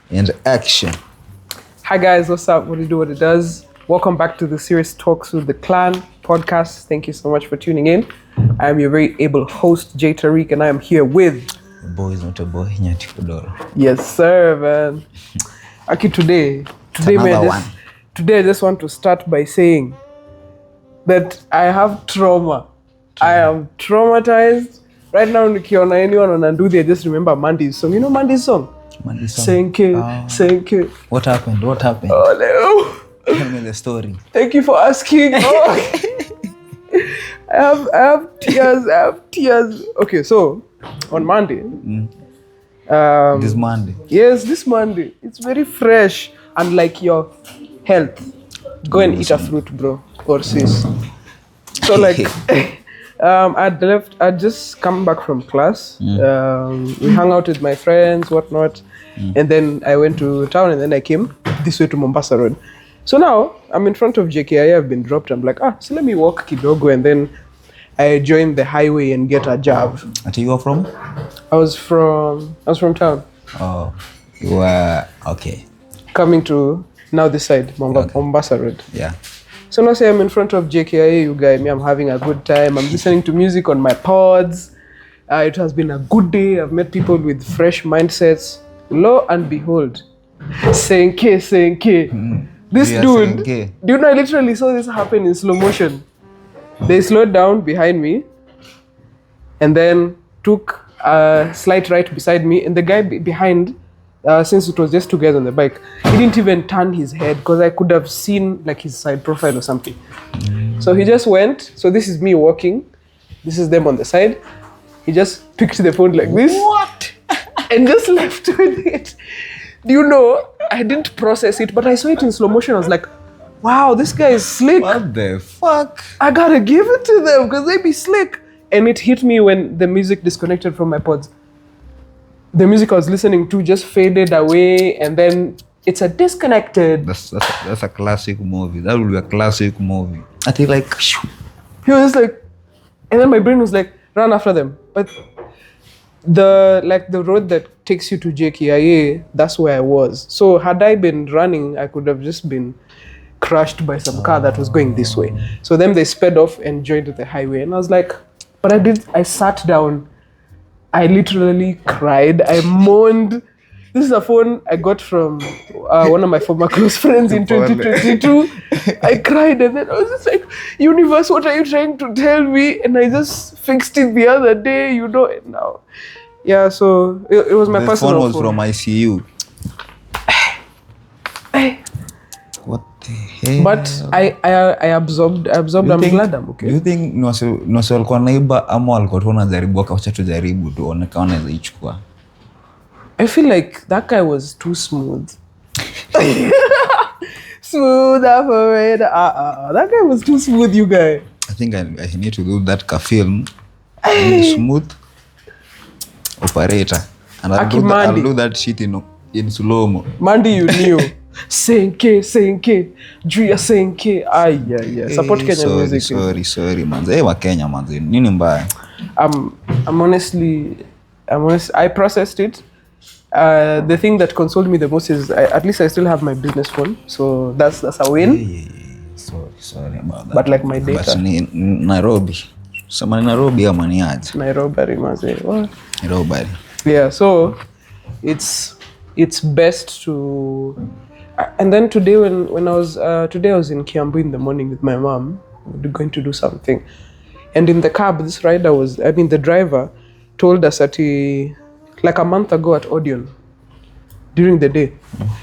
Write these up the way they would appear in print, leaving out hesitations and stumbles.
And action. Hi guys, what's up? What do you do? What it does? Welcome back to the Serious Talks with the Clan podcast. Thank you so much for tuning in. I am your very able host, Jay Tarrique, and I am here with... The boy is not a boy, Nyati Kodoro. Yes, sir, man. Okay, today, I just want to start by saying that I have trauma. I am traumatized. Right now, nikiona anyone on Andudhi, I just remember Mandy's song. You know Mandy's song? Senke. What happened? Oh, no. Tell me the story. Thank you for asking. Oh. I have tears. Okay, so on Monday. This Monday. Yes, this Monday. It's very fresh. And like your health. Go and eat a fruit, bro. Or sis. So like I'd just come back from class. We hung out with my friends, whatnot. And then I went to town and then I came this way to Mombasa Road. So now I'm in front of JKIA. I've been dropped. I'm like, so let me walk kidogo, and then I joined the highway and get a jab. And you are from? I was from town. Oh, you were okay. Coming to now this side, Mombasa Road. Yeah. So now say I'm in front of JKIA, you guys, I'm having a good time. I'm listening to music on my pods. It has been a good day. I've met people with fresh mindsets. Lo and behold, Senke. This dude, do you know, I literally saw this happen in slow motion. They slowed down behind me and then took a slight right beside me. And the guy behind, since it was just two guys on the bike, he didn't even turn his head because I could have seen like his side profile or something. So he just went. So this is me walking. This is them on the side. He just picked the phone like this. What? And just left with it. Do you know, I didn't process it, but I saw it in slow motion. I was like, wow, this guy is slick. What the fuck? I gotta give it to them because they be slick. And it hit me when the music disconnected from my pods. The music I was listening to just faded away, and then it's a disconnected. That's a classic movie. That will be a classic movie. I think like... He was like... And then my brain was like, run after them. But the road that takes you to JKIA, that's where I was. So had I been running, I could have just been crushed by some car that was going this way. So then they sped off and joined the highway. And I was like, but I sat down. I literally cried. I moaned. This is a phone I got from one of my former close friends in 2022. I cried and then I was just like, universe, what are you trying to tell me? And I just fixed it the other day, you know it now. Yeah, so it was my personal phone. The phone was from ICU. What the hell? But I absorbed. I'm glad I'm okay. Do you think Nose walikuwa naiba ama walikuwa tu wanajaribu akawacha tujaribu tuone kama wanaweza ichukua? I feel like that guy was too smooth. Smooth operator. That guy was too smooth, you guy. I think I need to do that film. Smooth operator. And I'll do that shit in slow-mo. Mandy, you knew. Senke. Julia Senke. Yeah. Support Kenya music. Sorry, manze. Wa Kenya, manze. Nini mbaya? I'm honest. I processed it. The thing that consoled me the most is at least I still have my business phone, so that's a win. Yeah. Sorry about that. But like my data. But Nairobi. Sama Nairobi ama ni aje? Nairobi maze. What? Nairobi. Yeah, so it's best to. And then today when I was in Kiambu in the morning with my mom, we were going to do something, and in the cab this rider the driver told us that like a month ago at Odeon, during the day,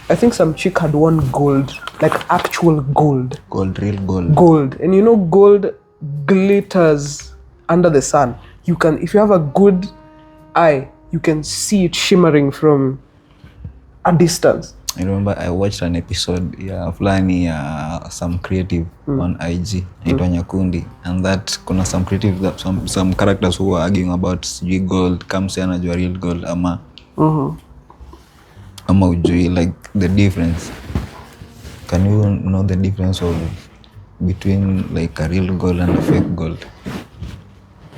I think some chick had won gold, like actual gold. Real gold. Gold. And you know gold glitters under the sun. You can, if you have a good eye, you can see it shimmering from a distance. I remember I watched an episode fulani some creative on IG inaitwa Nyakundi, and that kuna some creative some characters who were arguing about gold comes anajua real gold ama ujui, like the difference. Can you know the difference between like a real gold and a fake gold?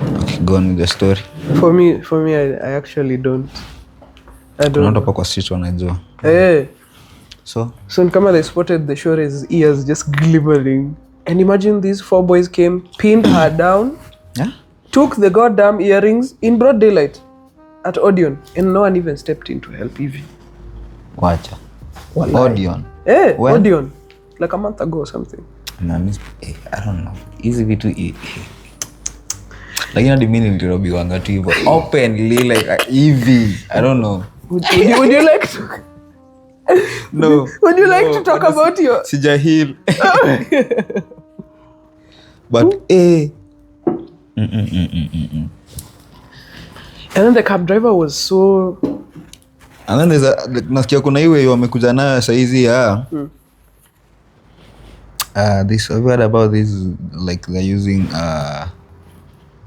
Okay, go on with the story. For me I actually don't. I don't Kuna watu know. hapa kwa street wanajua. So in Kama they spotted the Shore's ears just glimmering. And imagine these 4 boys came, pinned her down, Yeah? took the goddamn earrings in broad daylight at Odeon, and no one even stepped in to help even. Wacha. Wallahi. Odeon. When? Odeon. Like a month ago or something. I don't know. Hizi vitu lakini hadi mimi nilirobiwanga tu hivyo openly like hivi. I don't know. Would you like to No. Would you like to talk about your Sijahil. But And then the cab driver was so. And then there's nasikia kuna hiyo wamekuja nayo saizi ya this I've heard about this, like they're using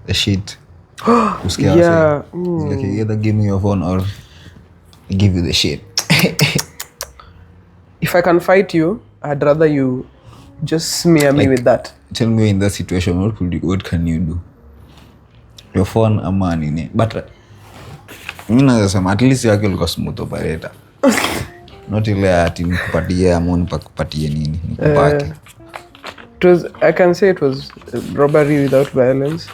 the shit. Yeah. Like you either give me your phone or I give you the shit. If I can fight you, I'd rather you just smear me with that. Tell me in that situation, what can you do? Your phone ama nini? But mimi nasema at least yake ilikuwa smooth operator. Not ile ati nikupatie ama nikupatie nini nikupate. I can say it was robbery without violence.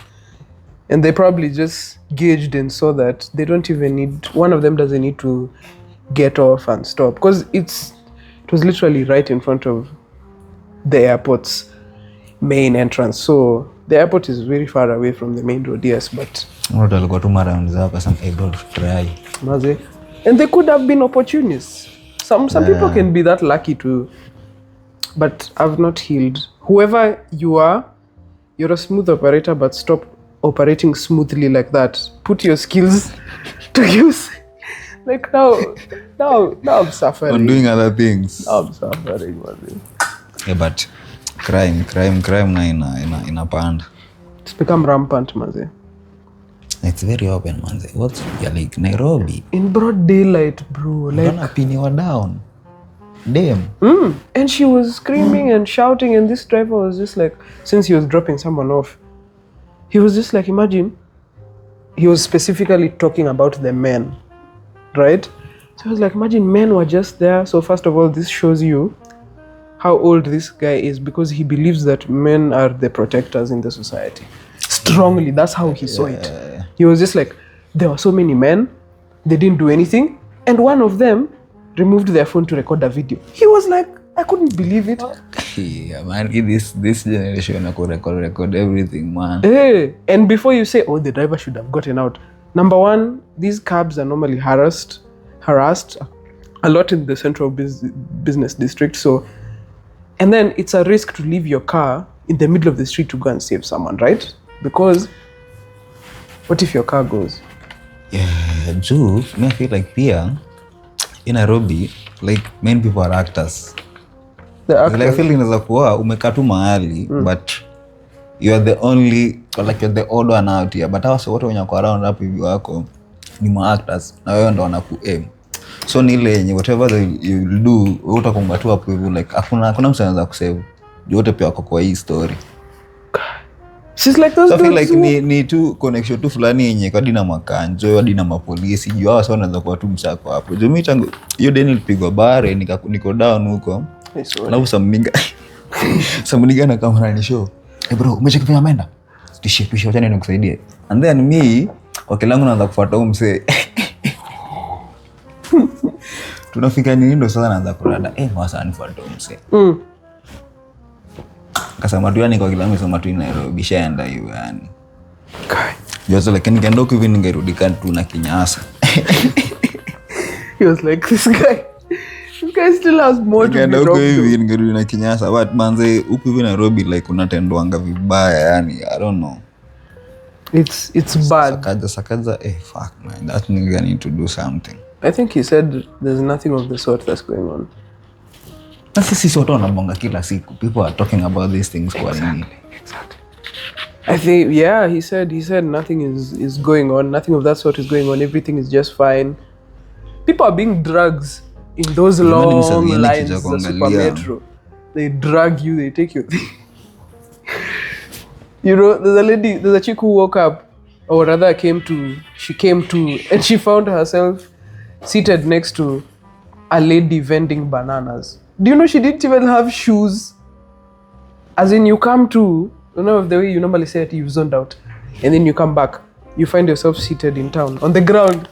And they probably just gauged and saw that they don't even need, one of them doesn't need to get off and stop. Because it was literally right in front of the airport's main entrance. So the airport is very far away from the main road, yes, but... Alikuwa tu around zapa some able to try. And they could have been opportunists. Some people can be that lucky to... But I've not healed. Whoever you are, you're a smooth operator, but stop operating smoothly like that. Put your skills to use. Like now I'm suffering. On doing other things. Now I'm suffering, man. Yeah, but crime na inapanda. It's become rampant, man. It's very open, man. What's like Nairobi? In broad daylight, bro. Like Don't pin you down. Damn. And she was screaming and shouting, and this driver was just like, since he was dropping someone off, he was just like, imagine, he was specifically talking about the men, right? So I was like, imagine men were just there. So first of all, this shows you how old this guy is, because he believes that men are the protectors in the society. Strongly, that's how he saw it. He was just like, there were so many men, they didn't do anything, and one of them removed their phone to record a video. He was like, I couldn't believe it. Yeah, man, this generation could record everything, man. Hey, and before you say, oh, the driver should have gotten out. Number one, these cabs are normally harassed a lot in the central business district. So, and then it's a risk to leave your car in the middle of the street to go and save someone, right? Because what if your car goes? Yeah, Drew, I feel like Pia in Nairobi, like many people are actors. The actors. Like I feel inaweza kuwa umekaa tu mahali but you are the only, like you're the odd one out here, but hao wote wenye wako around hapo hivi wako ni ma actors na wewe ndo wanaku aim. So ni ile yenye whatever you will do, wewe utakonga tu hapo hivi, like hakuna mtu anaweza kusave. Yote pia wako kwa hii story. She's like those. So I feel like ni tu connection tu fulani yenye kwa dina makanjo, dina mapolisi, juu hao sasa wanaweza kuwa tu msako hapo. Juu mimi tangu hiyo deni nilipigwa bare niko down huko. Alafu samniga na kamera ni show. Bro, umecheki vile ameenda? Tishie wacha nikusaidie. And then me kwa kilangu naanza kufuata huyo msee. Tunafika nini ndo sasa naanza kurada. Wasa nifuata huyo msee. Kasema tu yani kwa kilangu sema tu Nairobi shaenda hiyo yani. Jozo lakini nikaenda huko hivi ningerudi tu na kinyasa. He was like, this guy still has more to be huko wrong. Hivi ningerudi na kinyasa, but manze huko hivi Nairobi like unatendwanga vibaya yani, I don't know. It's bad. Sakaja fuck man, that nigga need to do something. I think he said there's nothing of the sort that's going on. Sasa sisi watu wanabonga kila siku. People are talking about these things kwa nini? Exactly. I think he said nothing is going on. Nothing of that sort is going on. Everything is just fine. People are being drugs in those long lines of Super Metro. They drag you, they take you. You know, there's a chick who woke up, or rather she came to, and she found herself seated next to a lady vending bananas. Do you know she didn't even have shoes? As in, you come to, you know, the way you normally say it, you've zoned out. And then you come back, you find yourself seated in town, on the ground.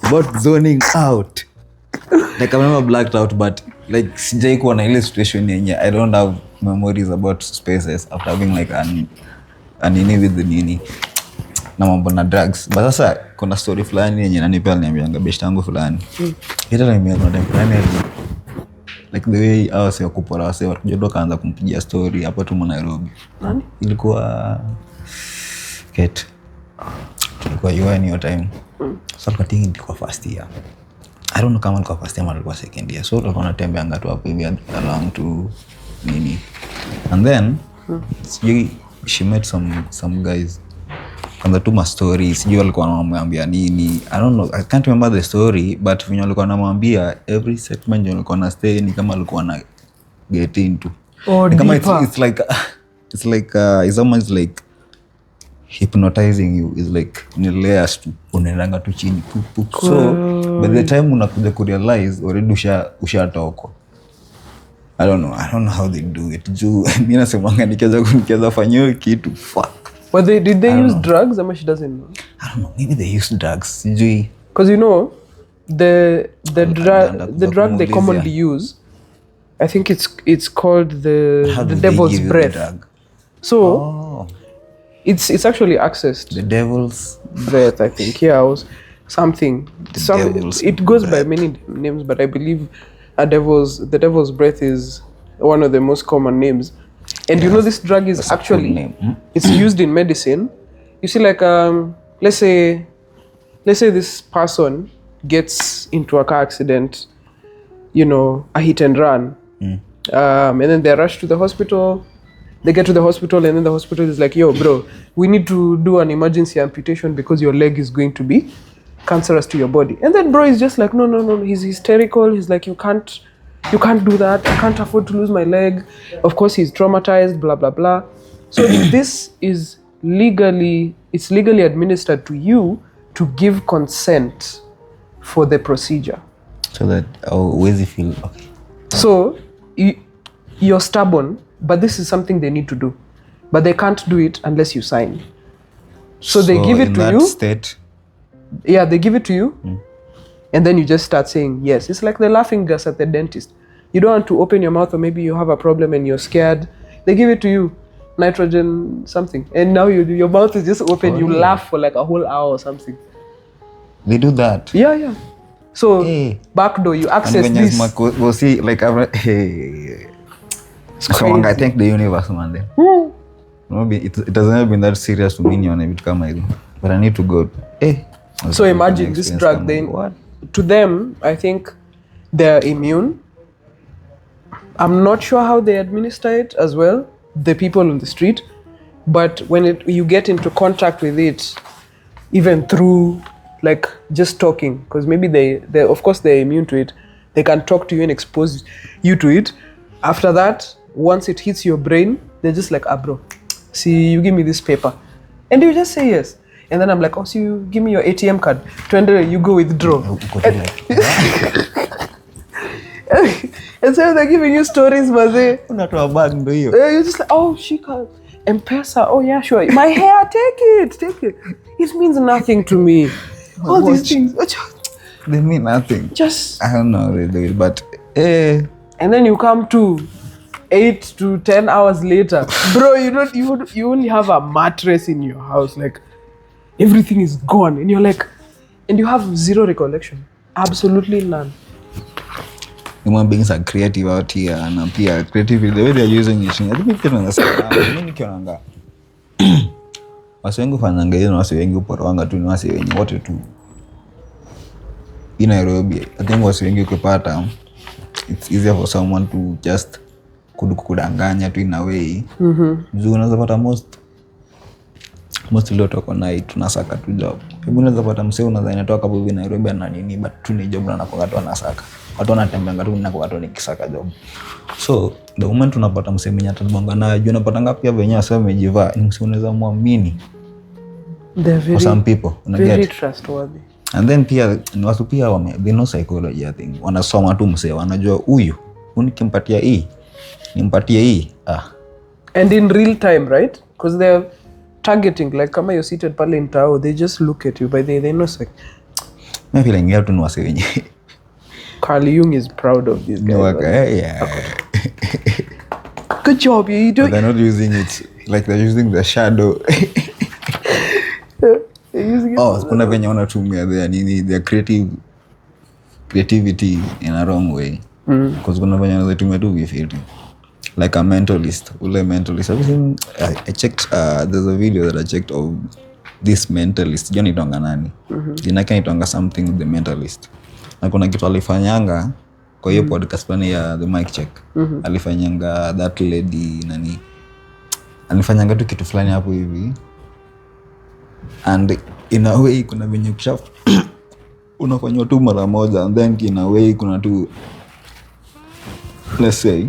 About zoning out. Like, I've never blacked out, but like, sijai kuwa na ile situation yenye I don't have memories about spaces after having like an nini with the nini na mambo na drugs. But sasa kuna story fulani yenye nanipea niambianga best yangu fulani. Ita niambia kuna time fulani like the way awase wakupora wase wakajodo kaanza kumpigia story hapo tu Nairobi. Nani? Ilikuwa Kate. Tulikuwa UN your time. So katingi ilikuwa first year. I don't know kama ilikuwa first year ama ilikuwa second year. So tulikuwa natembeanga tu hapo hivi along to nini. And then she met some guys. Kwanza tu ma story, sijui walikuwa wanamwambia nini. I don't know, I can't remember the story, but venye walikuwa wanamwambia every segment walikuwa na stay ni kama walikuwa na get into. Oh, ni kama it's like it's almost like hypnotizing you. Is like ni layers tu unaendanga tu chini puk. So by the time unakuja kurealize already ushatoko. I don't know how they do it. Juu mimi nasemanga nikianza fanyio kitu fuck. But did they use drugs? Ama she doesn't know. I don't know. Maybe they use drugs. Because you know, the drug they commonly use, I think it's called the devil's breath. So it's actually accessed. The devil's breath, I think. Yeah, was something. It goes by many names, but I believe the devil's breath is one of the most common names. And you know, this drug is actually it's used in medicine. You see, like let's say this person gets into a car accident, you know, a hit and run, and then they're rushed to the hospital. They get to the hospital, and then the hospital is like, "Yo, bro, we need to do an emergency amputation because your leg is going to be cancerous to your body." And then bro is just like, no, he's hysterical. He's like, you can't do that. I can't afford to lose my leg. Of course, he's traumatized, blah, blah, blah. So this is legally administered to you to give consent for the procedure. So that, where does he feel? Okay. So you're stubborn, but this is something they need to do. But they can't do it unless you sign. So they give it to you. In that state? Yeah, they give it to you. And then you just start saying yes. It's like the laughing gas at the dentist. You don't want to open your mouth, or maybe you have a problem and you're scared. They give it to you, nitrogen something. And now your mouth is just open. You laugh for like a whole hour or something. They do that? Yeah. So backdoor, you access this. We'll see, like, so I think the universe, man. Then. Maybe it hasn't ever been that serious to me on a bit come, but I need to go. So imagine this drug, then to them, I think they're immune. I'm not sure how they administer it as well, the people on the street, but when you get into contact with it, even through like just talking, because maybe they of course they're immune to it, they can talk to you and expose you to it. After that, once it hits your brain, they're just like, bro, see, you give me this paper, and you just say yes. And then I'm like, so you give me your ATM card. You go withdraw. And so they're giving you stories, maze. You're just like, she can M-Pesa. Oh yeah, sure. My hair, take it. It means nothing to me. All these things. They mean nothing. Just I don't know how they do it, but And then you come to 8 to 10 hours later, bro. You only have a mattress in your house, like. Everything is gone, and you're like, and you have zero recollection, absolutely none. Human beings are creative out here, and creative the way they're using it. I think people understand. Mimi kiona watu wengi fanyanga hiyo, watu wengi uporwanga tu, watu wengi wote tu. In Nairobi, I think watu wengi ukipata, it's easier for someone to just kudanganya tu in a way. Juu unaweza pata most leo toko night tunasaka tu job. Hebu unaweza pata msee unaweza inatoka hapo hivi Nairobi na nini, but tu ni job na nakoga tu anasaka. Watu wanatembea tu ninakoga tu nikisaka job. So the moment unapata msee mwenye atabonga naye, juu unapata ngapi ya venye asema amejivaa, ni msee unaweza muamini. They're for some people very trustworthy. And then pia watu pia they know psychology I think. Wanasoma tu msee, wanajua huyu nikimpatia hii nimpatie hii. And in real time, right? Because they're targeting, like kama you're seated pale in tao, they just look at you, but they know like I feel like you have to know wase wenye. Carl Jung is proud of this guy. Yeah. Good job, you do. They're not using it like they're using the shadow. Kuna venye wanatumia their creativity in a wrong way. Because kuna venye wanatumia tu vifiti. Like a mentalist. I checked, there's a video that I checked of this mentalist. Jani tonga nani. Jinake ni tonga something the mentalist. Na kuna kitu alifanyanga kwa hiyo podcast plani ya The Mic Check. Alifanyanga that lady nani. Alifanyanga tu kitu fulani hapo hivi. And in a way kuna venye kushafu unafanywa tu mara moja, and then in a way kuna tu, let's say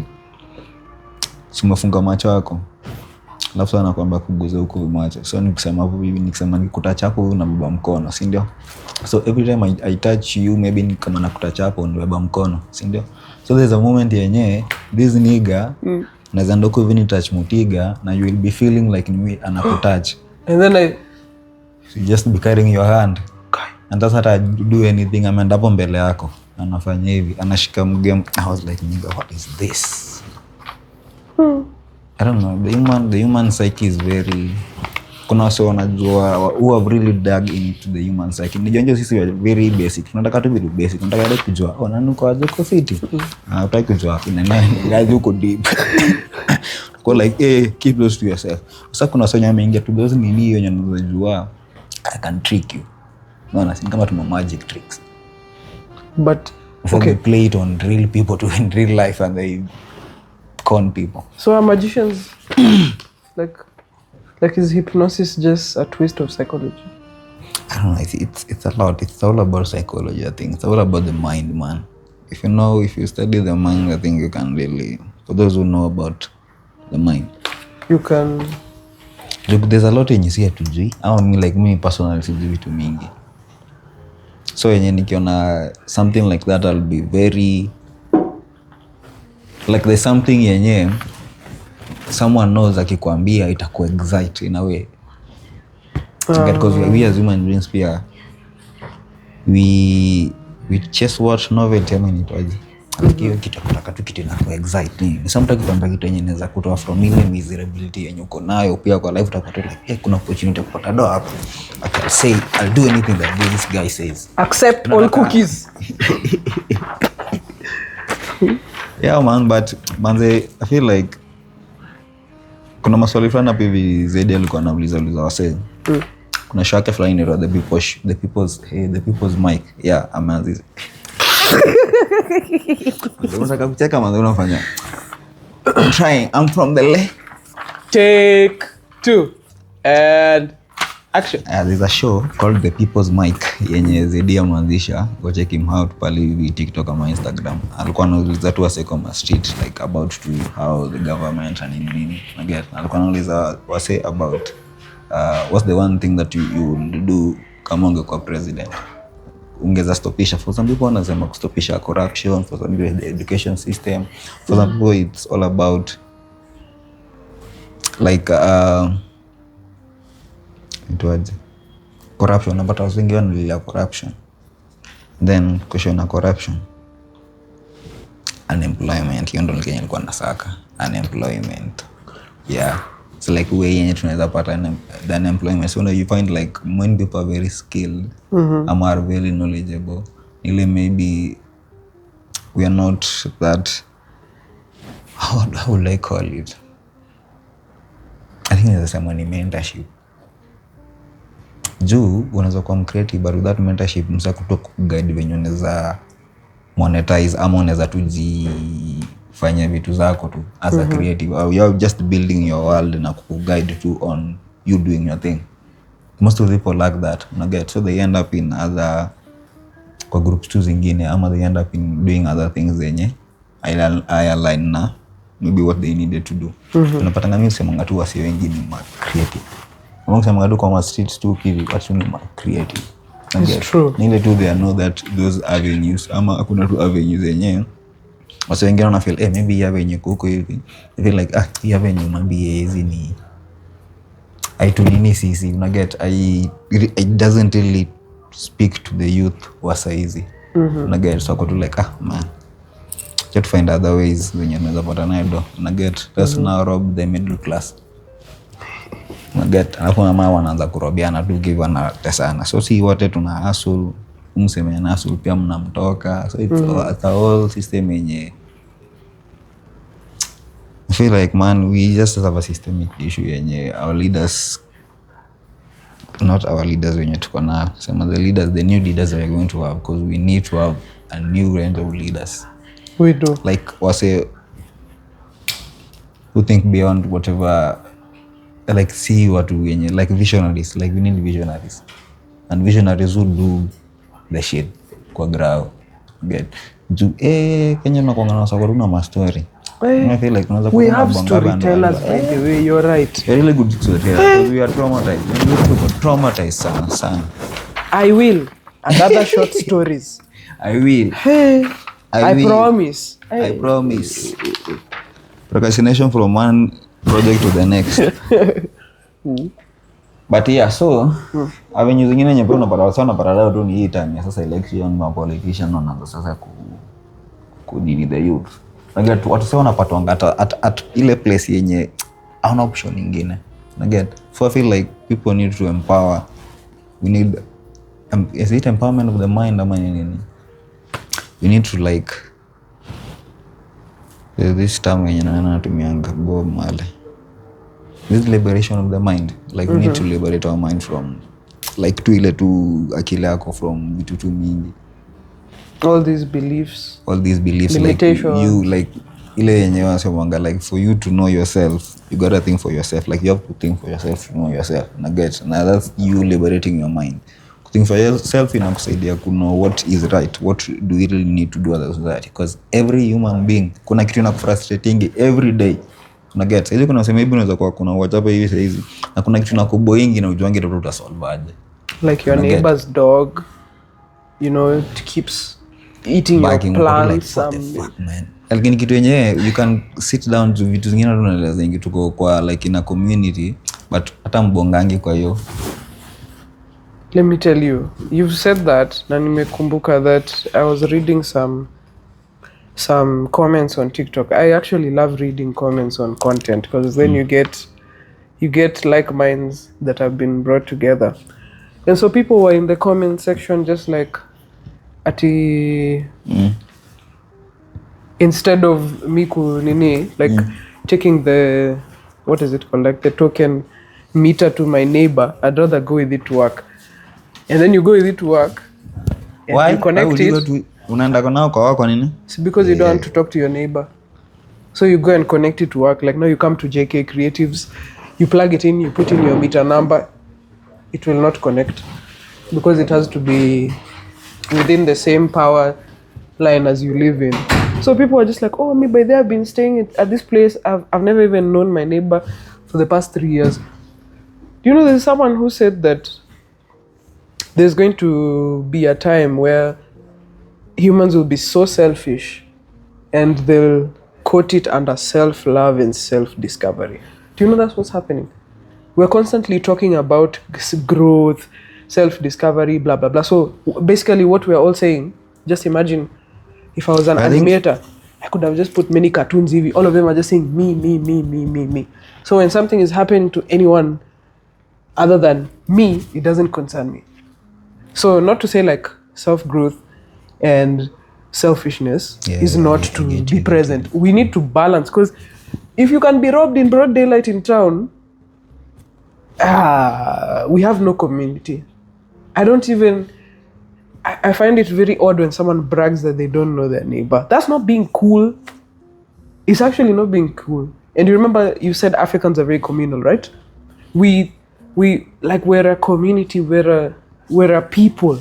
umefunga macho yako alafu anakuambia kuguza huko macho. So nikisema hapo hivi, nikisema nikutouch hapo unabeba mkono, si ndio? So every time I touch you, maybe kama nakutouch hapo unabeba mkono, si ndio? So there's a moment yenye this nigga naweza ndoko hivi ni touch mutiga na you will be feeling like ni anakutouch, and then so just be carrying your hand and that's how I do anything. Ameenda hapo mbele yako anafanya hivi, anashika mgem. I was like, nigga, what is this? I don't know, the human psyche is very, kuna wase wanajua who have really dug into the human psyche. Nijua sisi very basic, tunataka tu vitu basic, tunataka kujua nani uko aje kwa fiti, utaki kujua ina nani gaji uko deep. Kwa like keep those to yourself. Sasa kuna wase wameingia to those nini hiyo unajua I can trick you. No, si kama tuma magic tricks, but okay, they play it on real people to in real life and they con people. So are magicians like is hypnosis just a twist of psychology? I don't know, it's a lot. It's all about psychology, I think. It's all about the mind, man. If you study the mind, I think you can really, for those who know about the mind, you can look, there's a lot in you see to do. I mean, like me personally, sijui vitu mingi. So yenye nikiona something like that, I'll be very like there's something yenye someone knows akikwambia itaku excite in a way. Because we as human beings pia we chase watch novel tena nitoaje. Hiyo kitu kutaka tu kitu na ku excite ni sometimes kitu ambacho yenye inaweza kutoa from ile miserability yenye uko nayo pia kwa life utapata like kuna opportunity ya kupata doa hapo. I can say I'll do anything that this guy says. Accept all cookies. Yeah man, but manze I feel like kuna maswali fulani hapo hivi zaidi alikuwa anauliza wasee. Kuna show yake fulani inaitwa the people's mic. Yeah, amazes. Unataka kucheka manze unafanya. I'm from the left. Take 2 and action. There's a show called The People's Mic yenye Zedi ameanzisha. Go check him out pale TikTok ama Instagram. Alikuwa anauliza tu wase kwa street like about to how the government and nini. Alikuwa anauliza wase about what's the one thing that you will do kama ungekuwa president. Ungeza stopisha. For some people wanasema kustopisha corruption, for some people the education system, for some people it's all about like corruption. Napata watu wengi wanalilia corruption, then question na corruption, unemployment. Hiyo ndo Kenya ilikuwa nasaka unemployment. Yeah, it's like way yenye tunaweza pata the unemployment. So you find like when people are very skilled and are very knowledgeable, ile maybe we are not that, how would I call it? I think there's a mentorship. Juu unaweza kuwa creative but without mentorship msa kutoka guide venye unaweza monetize ama unaweza tujifanya vitu zako tu as a creative, or you're just building your world na kuguide tu on you doing your thing. Most of the people like that, so they end up in other kwa groups tu zingine ama they end up in doing other things zenye I align na maybe what they needed to do. Unapata ngami sema tu wasi wengi ni creative. Among some gadu kwa streets tu kivi watu ni creative. It's true. Nile tu they know that those avenues ama hakuna tu avenues yenyewe wase wengine wana feel maybe hii avenue kuko hivi they feel like hii avenue maybe hizi ni aitunini sisi una get it doesn't really speak to the youth wa saizi una get so kwa tu like man just find other ways when unaweza pata nayo una get just now rob the middle class una get alafu mama wanaanza kurobiana tu give na tesana so si wote tuna hustle mseme na hustle pia mnamtoka so it's a whole system yenye I feel like man we just have a systemic issue yenye our leaders not our leaders wenye tuko na some of the leaders the new leaders we are going to have because we need to have a new range of leaders we do like wase who think beyond whatever like see watu wenye like visionaries like we need visionaries and visionaries who do the shit kwa ground get Kenya na kuangana sababu na story I feel like we have storytellers by the way you're right you're really good storytellers we are traumatized sana I will another short stories I will I promise procrastination from one project to the next but yeah so avenue zingine nyepo unapata sana parallel tu ni hii time ya sasa election ma politician wanaanza sasa ku nini the youth like watu sasa wanapatwa at ile place yenye hauna option nyingine get so I feel like people need to empower we need is it empowerment of the mind ama nini we need to like this term yenye natumianga Bob Marley this liberation of the mind like we need to liberate our mind from like tu ile tu akili yako from vitu tu mingi all these beliefs like you like ile yenye wanasema like for you to know yourself you got to think for yourself like you have to think for yourself to know yourself na get now that's you liberating your mind think for yourself inakusaidia ku know what is right what do you really need to do as a society because every human being kuna kitu inakufrustrating every day una get hizo kuna sema hivi unaweza kuwa kuna WhatsApp hivi sasa hizi na kuna kitu nakuboingi na ujuange ndio utasolve aje like your neighbor's dog you know it keeps eating your plants man lakini kitu yenyewe you can sit down to vitu zingine tunaeleza zingi tuko kwa like in a community but hata mbongangi kwa hiyo let me tell you you've said that na nimekumbuka that I was reading some comments on TikTok. I actually love reading comments on content because then you get like minds that have been brought together. And so people were in the comment section just like instead of miku nini like taking the what is it called like the token meter to my neighbor, I'd rather go with it to work. And then you go with it to work and why? You connect it. Unaenda nao kwa wako nini? It's because you don't want to talk to your neighbor. So you go and connect it to work. Like now you come to JK Creatives, you plug it in, you put in your meter number, it will not connect because it has to be within the same power line as you live in. So people are just like, oh, me by there I've been staying at this place. I've never even known my neighbor for the past 3 years. Do you know there's someone who said that there's going to be a time where humans will be so selfish and they'll quote it under self-love and self-discovery. Do you know that's what's happening? We're constantly talking about growth, self-discovery, blah, blah, blah. So basically what we're all saying, just imagine if I was an animator, I could have just put many cartoons, all of them are just saying me. So when something is happening to anyone other than me, it doesn't concern me. So not to say like self-growth and selfishness is not to be present. We need to balance because if you can be robbed in broad daylight in town, we have no community. I find it very odd when someone brags that they don't know their neighbor. That's not being cool. It's actually not being cool. And you remember you said Africans are very communal, right? We like we're a community, we're a people.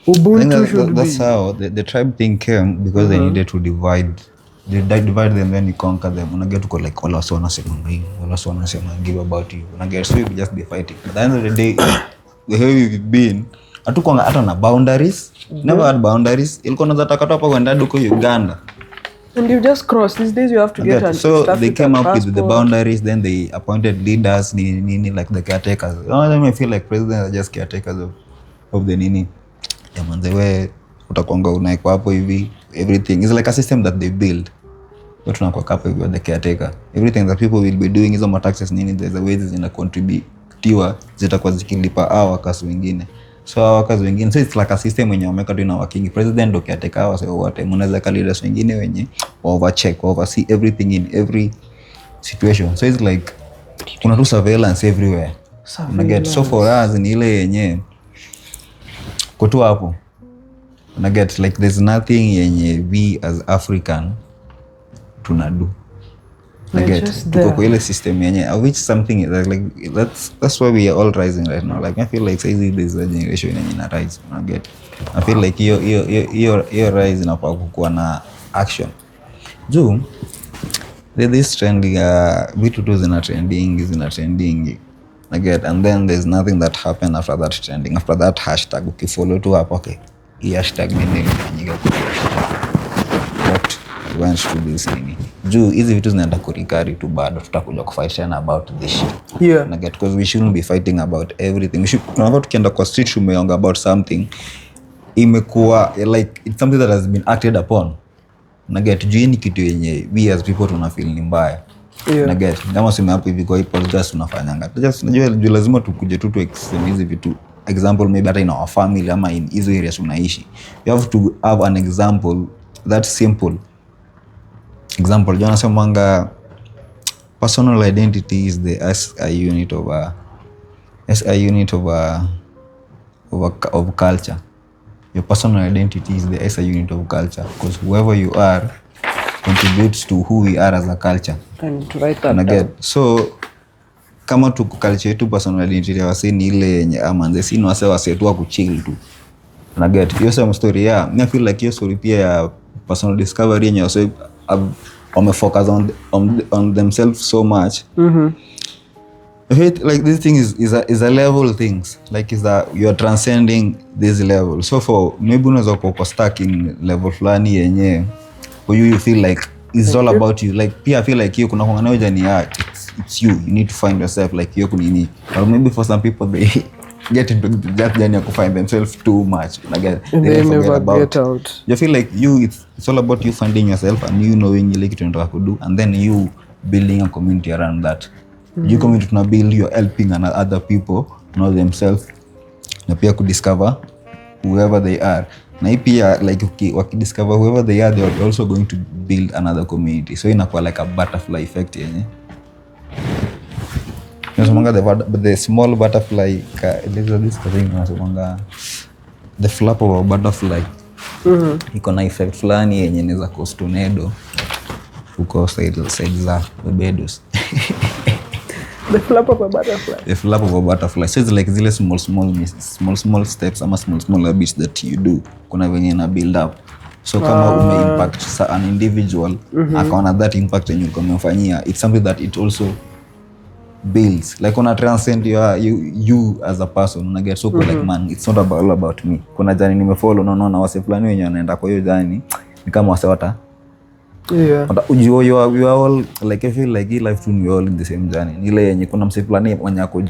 Ubuntu that's how the tribe thing came because they needed to divide. They divide them, then you conquer them. When I get to go like, all us wanna say give about you. When I get so you just be fighting. At the end of the day, the way we've been, hatukuanga hata na boundaries. Never had boundaries. Ilikuwa unataka tu hapa kwenda huko Uganda. And you just cross. These days you have to get an so they came up with the boundaries, then they appointed leaders, nini like the caretakers. I feel like presidents are just caretakers of the nini. Yeah man, the way utakuanga unaikwa hapo hivi, everything is like a system that they build. But tunakuwa hapo hivi the caretaker. Everything that people will be doing, hizo taxes nini, there's a ways zina contributiwa zitakuwa zikilipa hao wakazi wengine. So wakazi wengine, so it's like a system wenye wameka tu na working president ndo caretaker wa sio wote. Mnaweza ka leaders wengine wenye overcheck, oversee everything in every situation. So it's like kuna tu surveillance everywhere. Unaget. So for us ni ile yenye kutu hapo. Unaget, like there's nothing yenye we as African tunadu. Unaget, tuko kwa ile system yenye which something like that's why we are all rising right now. Like I feel like say there's a generation yenye ina rise. Unaget, I feel like hiyo rise inafaa kuwa na action. Juu this trending vitu tu zina trending. Unaget, and then there's nothing that happened after that trending. After that hashtag ukifollow tu hapo, okay, hii hashtag nini inafanyika what went to this nini. Juu hizi vitu zinaenda kurikari tu bado tutakuja kufight tena about this shit. Yeah. Unaget, because we shouldn't be fighting about everything. Tunafaa tukienda kwa street tumeonga about something imekuwa like it's something that has been acted upon. Unaget, juu ni kitu yenye we as people tunafeel ni mbaya. Yeah. Unaget, kama sema hapo hivi kwa hii podcast tunafanyanga. Just unajua juu lazima tukuje tu explain hizi vitu. Example maybe hata in our family ama in hizo areas tunaishi. You have to have an example that's simple. Example, John Samanga, personal identity is the SI unit of culture. Your personal identity is the SI unit of culture, because whoever you are contributes to who we are as a culture. And to write that down. So kama tu culture yetu personal identity wase ni ile yenye amanze sino wase tu kuchill tu. Unaget, hiyo same story ya I feel like hiyo story pia ya personal discovery yenye wase focus on themselves so much. I hate like this thing is a level things, like is that you are transcending this level. So for maybe unaweza kuwa stuck in level fulani yenye for you feel like it's all about you. Like pia I feel like hiyo kuna kuangana jani ya it's you need to find yourself, like hiyo kunini. Or maybe for some people they get into that journey to find themselves too much. They forget about out. You feel like it's all about you finding yourself and you knowing like kitu unataka kudo, and then you building a community around that. You community tuna build, you're helping other people know themselves na pia kudiscover whoever they are. Na pia like wakidiscover whoever they are, they are also going to build another community. So inakuwa like a butterfly effect yenye. The small butterfly this thing nasomanga the flap of a butterfly. Iko na effect fulani yenye inaweza cause tornado huko side za Barbados. The flap of a butterfly. The flap of a butterfly. So it's like zile small steps ama small habits that you do. Kuna venye na build up. So kama impact an individual, akaona that impact yenye umemfanyia, it's something that it also builds. Like una transcend you as a person. Una get so like man, it's not all about me. Kuna jani nimefollow na wase fulani wenye wanaenda kwa hiyo jani ni kama wase wata. Yeah. But you are all like I feel like life too, we all in the same journey. Ni ile yenye kuna mse fulani mwenye ako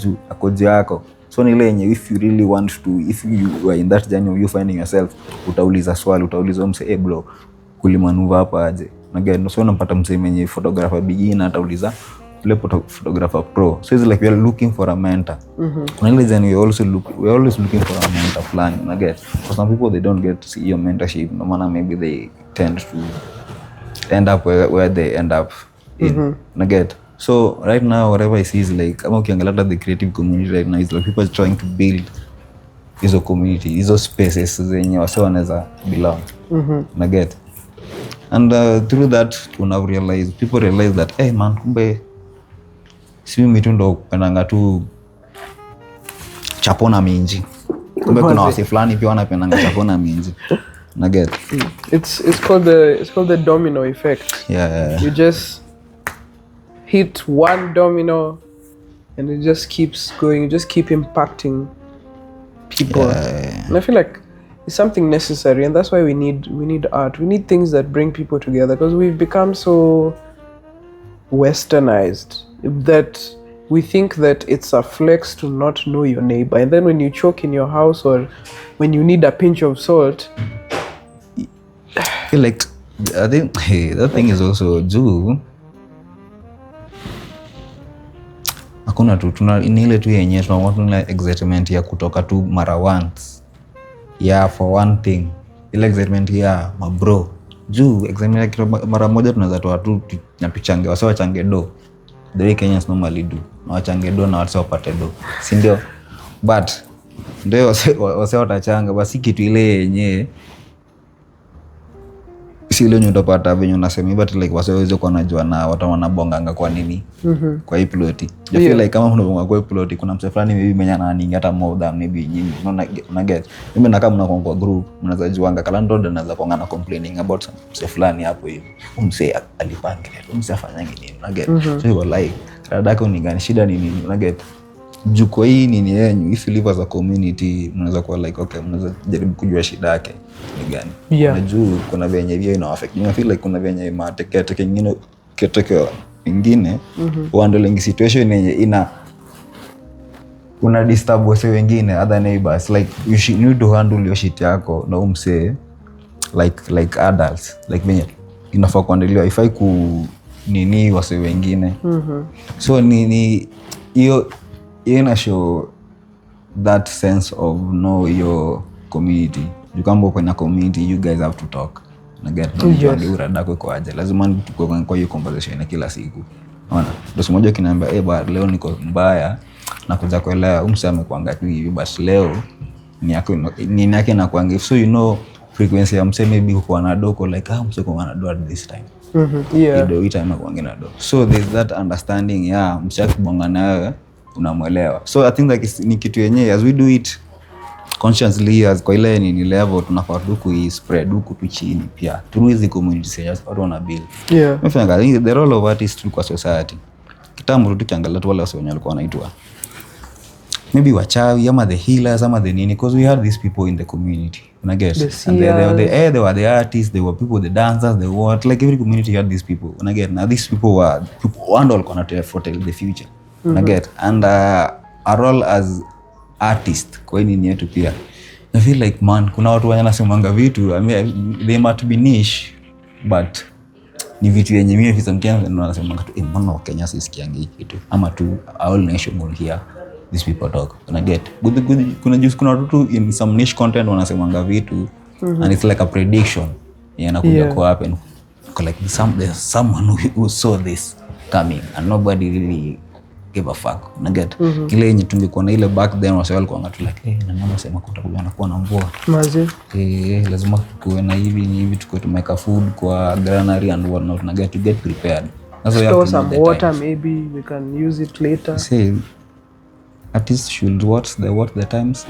juu yako. So ni ile yenye if you really want to, if you are in that journey of you finding yourself, utauliza swali, utauliza mse bro kulimanuva hapa aje. Again, so unampata mse mwenye photographer beginner atauliza ule photographer pro. So it's like we are looking for a mentor. Kuna ile journey we are always looking for a mentor plan. Again, for some people they don't get to see your mentorship, no matter maybe they tend to end up where they end up in. Get. So right now whatever I see is like I'm ukiangalia the creative community right now is like people trying to build hizo community, hizo spaces zenye wase wanaweza belong. Get. And through that people realize that hey man, kumbe si mimi tu ndo kupendanga tu chapona minji. Kumbe kuna wase fulani pia wanapendanga chapona minji. Get. It's called the domino effect. Yeah. You just hit one domino and it just keeps going. You just keep impacting people. And I feel like it's something necessary, and that's why we need art. We need things that bring people together, because we've become so westernized that we think that it's a flex to not know your neighbor, and then when you choke in your house or when you need a pinch of salt, I feel like I think that thing is also juu hakuna tu tuna ile tu yenyewe tunataka excitement ya kutoka tu mara once for one thing, ile excitement ya mabro juu excitement mara moja tunaweza toa tu na tuchange wasa wachange do the way Kenyans normally do, na wachange do na wasa wapate do, si ndio? But ndio wasa watachanga basi kitu ile yenyewe si ile nyo utapata venye unasema, but like wasiweze kuwa najua na watu wanabonganga kwa nini kwa hii ploti. I feel like kama unabonga kwa hii ploti kuna mse fulani maybe mwenye ananinga hata more than maybe nyinyi, una get mimi na kama mnakuwa kwa group mnaweza juanga kala ndo anaweza kuangana complaining about mse fulani hapo hiyo, mse alipange mse afanyanga nini, una get so you like radako ni gani, shida ni nini, una get juko hii nini yenyu. If you live as a community mnaweza kuwa like okay, mnaweza jaribu kujua shida yake ni gani. Unajua kuna venye hiyo ina affect. I feel like kuna venye mateke nyingine keteke nyingine handling situation yenye ina una disturb wase wengine other neighbors, like you need to handle your shit yako na umse like adults, like venye inafaa kuandaliwa ifai ku nini wase wengine. So ni hiyo ina show that sense of know your community. You come up in a community, you guys have to talk. Ndio radako iko aje, lazima tukue kwa hiyo conversation kila siku. Unaona? Ndio mmoja kinaambia ba leo niko mbaya na kuja kuelewa umse amekuanga hivi, basi leo ni yake na kuanga, so you know frequency ya mse maybe uko na doko like mse uko na do at this time. Ndio time kuanga na do. So there's that understanding mse akibonga nawe unamuelewa. So I think like ni kitu yenyewe as we do it consciously as kwa ile ni level tunafaa tu spread huku tu chini pia through hizi communities ya watu wana build. I think the role of artists kwa society kitambo tukiangalia tu wale wasio walikuwa wanaitwa maybe wachawi ama the healers ama the nini, because we had these people in the community, and I guess and they were the artists, they were people, the dancers, they were like every community had these people, and I get now these people were people and all connected for the future. I get and a role as artist kwa nini yetu pia. I feel like man kuna watu wanasemanga vitu, I mean they might be niche but ni vitu yenye mimi sometimes wanasemanga tu mbona wa Kenya sisikiangi kitu ama tu all nation will hear these people talk, and I get good kuna watu in some niche content wanasemanga vitu and it's like a prediction yanakuja ku happen, like there's someone who saw this coming and nobody really give a fuck, una get kile yenye tungekuwa na ile back then wasewali kwa tu like na mama sema kutakuwa na kuwa na mvua mazi lazima kuwe na hivi tukue to make a food kwa granary and what not, na get prepared. That's why some water times. Maybe we can use it later. Say artists should the times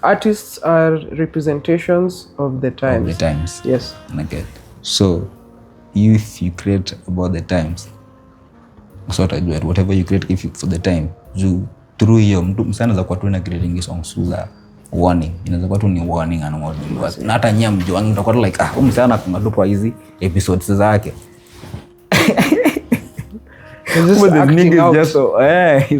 artists are representations of the times. Of the times. Yes. I get. So if you create about the times, so whatever you create if you for the time through hiyo mtu msana za kwa tu na creating songs za warning, inaweza kuwa tu ni warning and warning, na hata nyam mjoangi mtakuwa like msana kunatupa hizi episodes zake he's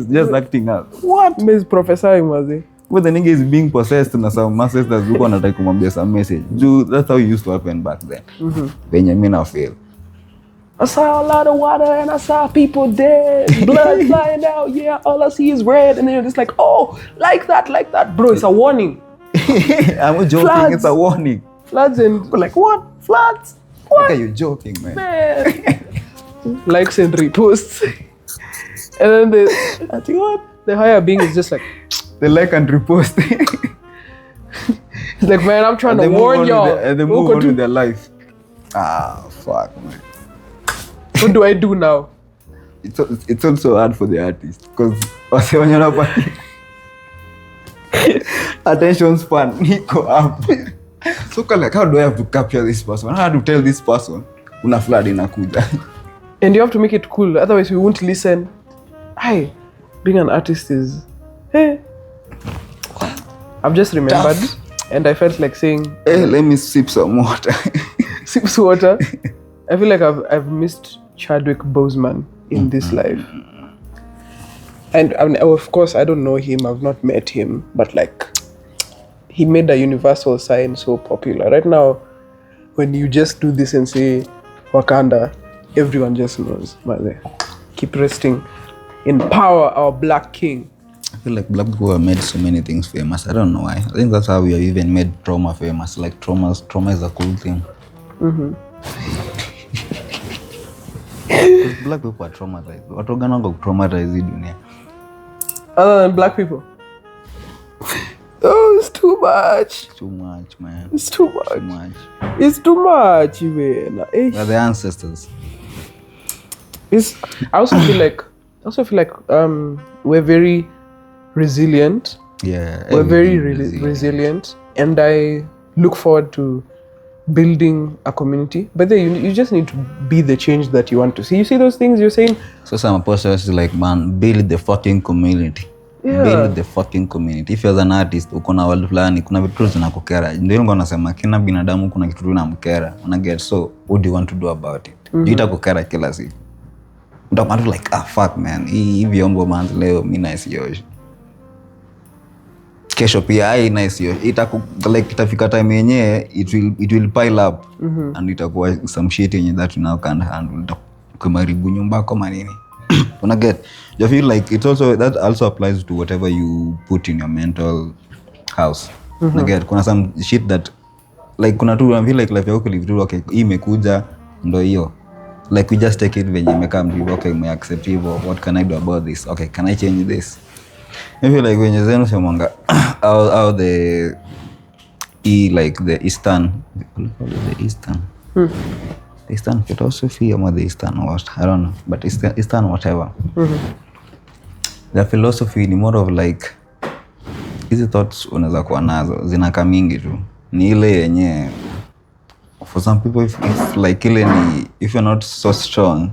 just acting out. What Miss Professor Mazi, when the nigga is being possessed na some masses that zuko anataka kumwambia some message. That's how it used to happen back then. Benjamin I feel I saw a lot of water and I saw people dead, blood flying out. Yeah, all I see is red, and then you're just like, oh, like that, bro. It's a warning. I'm joking. Floods. It's a warning. Floods and like what? Floods? What? Are you joking, man? Likes and reposts, and then I think what the higher being is just like they like and repost. It's like, man, I'm trying to warn y'all. And they move on with their life. Fuck, man. What do I do now? It's also hard for the artist because attention span niko up. So like, how do I have to capture this person? How to tell this person una flood inakuja? And you have to make it cool, otherwise we won't listen. Hey, being an artist is I've just remembered and I felt like saying, Hey, let me sip some water. sips water. I feel like I've missed Chadwick Boseman in this life. And of course, I don't know him. I've not met him, but like, he made a universal sign so popular. Right now, when you just do this and say Wakanda, everyone just knows. Keep resting in power, our Black King. I feel like Black people have made so many things famous. I don't know why. I think that's how we have even made trauma famous. Like trauma is a cool thing. Black people are traumatized. Watu gani wako traumatize hii dunia? Other than Black people. Oh, it's too much. Too much, man. It's too much. Too much. It's too much, even. They're the ancestors. I also feel like we're very resilient. Yeah. We're very resilient, and I look forward to building a community. But then you just need to be the change that you want to see. You see those things you're saying? So some apostles is like, man, build the fucking community. Yeah. Build the fucking community. If you're an artist, uko na world fulani, kuna vitu zinakukera. Ndio niko nasema kila binadamu kuna kitu kinamkera. Una get, so what do you want to do about it? Itakukera kila siku. Utakuwa tu like, fuck man, hii vyombo man leo mimi nice yoshi. Kesho pia nice yoshi. Itafika time yenyewe it will pile up and itakuwa some shit yenye that you now can't handle. Kumaribu nyumba yako manini. Una get? I feel like that also applies to whatever you put in your mental house. Una get? Kuna some shit that like kuna tu I feel like life yako live okay, hii imekuja ndo hiyo. Like we just take it venye imekam, okay, we accept it. What can I do about this? Okay, can I change this? I feel like when you zenu semanga how the like the Eastern, the Eastern philosophy or the Eastern what, I don't know, but Eastern whatever. The philosophy ni more of like hizi thoughts unaweza kuwa nazo zinaka mingi tu. Ni ile yenye for some people if like ile ni if you're not so strong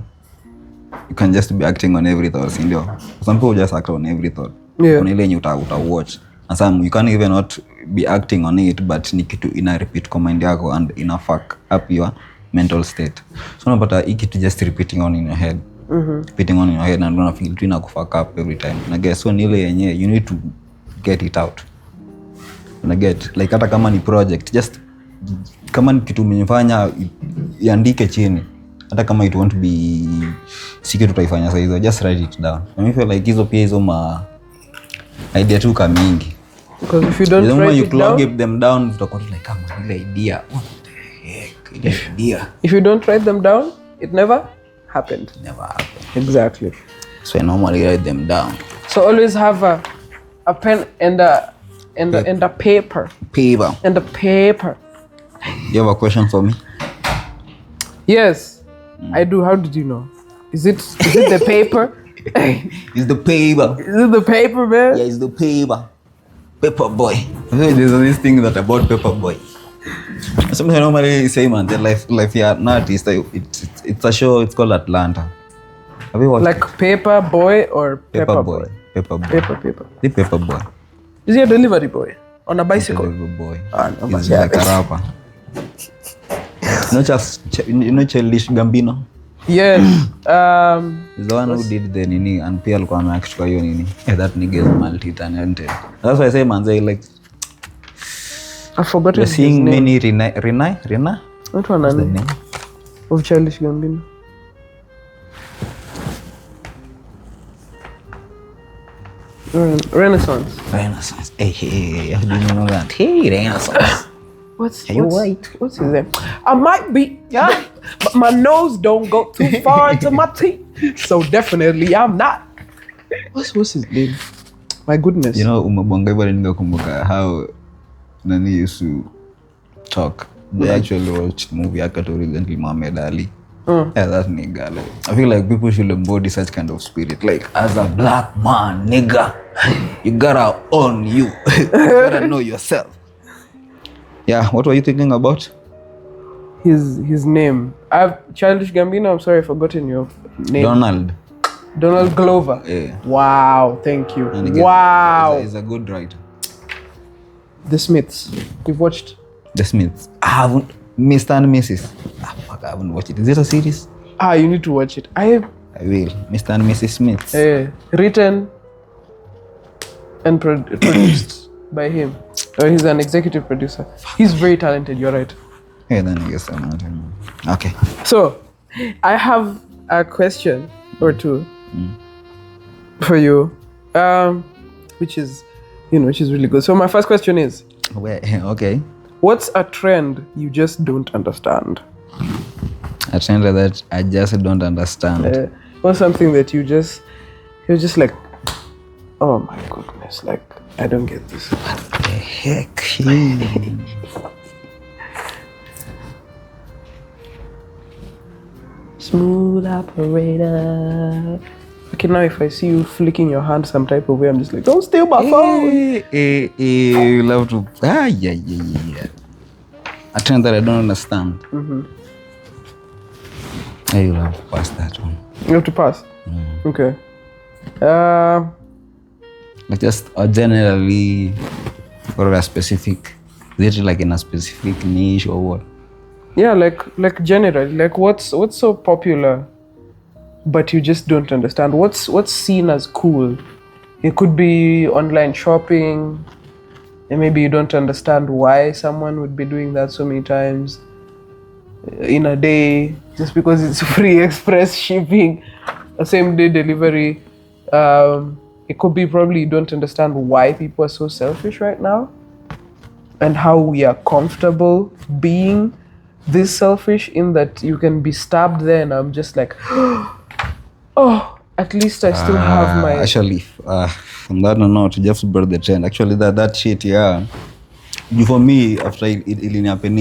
you can just be acting on every thought, ndio. Some people just act on every thought. Yeah. Kuna ile yenye uta watch. And some you can't even not be acting on it, but ni kitu ina repeat kwa mind yako and ina fuck up your mental state. So unapata hiki to just repeating on in your head. Repeating on in your head and don't feel to ina kufuck up every time. Na guess so ni ile yenye you need to get it out. Na get like hata kama ni project just kama ni kitu umefanya iandike chini. Hata kama it won't be siki tutaifanya sasa hizo, just write it down. I feel like hizo pia hizo idea tu kama mingi. Because if you don't write you it down, them down utakuwa like kama ile idea. What the heck? Ile idea. If you don't write them down, it never happened. Never happened. Exactly. So I normally write them down. So always have a pen and a paper. Paper. And a paper. You have a question for me? Yes, I do. How did you know? Is it the paper? It's the paper. Is it the paper, man? Yeah, it's the paper. Paper boy. There's this thing that about paper boy. Sometimes I normally say, man, the life here at artist, it's a show. It's called Atlanta. Have you watched like it? Paper Boy or Paper boy? Paper boy. Paper. The paper boy. Is he a delivery boy on a bicycle? Delivery boy. No, He's like a rapper. Not Childish Gambino. Yes. He's the one who did the nini and pia alikuwa ameact hiyo nini. Yeah, that nigga is multi-talented. That's why I say, man, they like I've forgotten his name. Many Rina. What one What's the name? of Childish Gambino? Renaissance. Hey, how do you know that? Hey, Renaissance. What's his name? I might be, yeah, but my nose don't go too far into my teeth, so definitely I'm not. What's his name? My goodness. You know, umabonga hivyo nikakumbuka how nani used to talk. They actually watched movie yake to recently, Muhammad Ali. Yeah, that nigga. Like, I feel like people should embody such kind of spirit. Like, as a black man, nigga, you gotta own you. You gotta know yourself. Yeah, what were you thinking about? His name. Childish Gambino. I'm sorry, I've forgotten your name. Donald Glover. Yeah. Wow, thank you. And again, wow. He's a good writer. The Smiths. You've watched? The Smiths. I haven't. Mr. and Mrs. Fuck, I haven't watched it. Is it a series? You need to watch it. I will. Mr. and Mrs. Smiths. Written and produced by him. He's an executive producer. He's very talented, you're right. Yeah, then I guess I'm not. Okay. So, I have a question or two for you, which is really good. So my first question is, okay. What's a trend you just don't understand? A trend that I just don't understand. Or something that you're just like, oh my goodness, like I don't get this. What the heck? Smooth operator. Okay, now if I see you flicking your hand some type of way, I'm just like, don't steal my phone. You love to. Yeah. A trend that I don't understand. You love to pass that one. You have to pass? Okay. Like just generally, or a specific, is it like in a specific niche or what? Yeah, like generally, like what's so popular, but you just don't understand. What's seen as cool? It could be online shopping, and maybe you don't understand why someone would be doing that so many times in a day, just because it's free express shipping, a same day delivery. It could be probably you don't understand why people are so selfish right now, and how we are comfortable being this selfish, in that you can be stabbed there and I'm just like, oh, at least I still have my... Actually, from that note, just brought the trend. Actually, that shit, yeah. For me, after it happened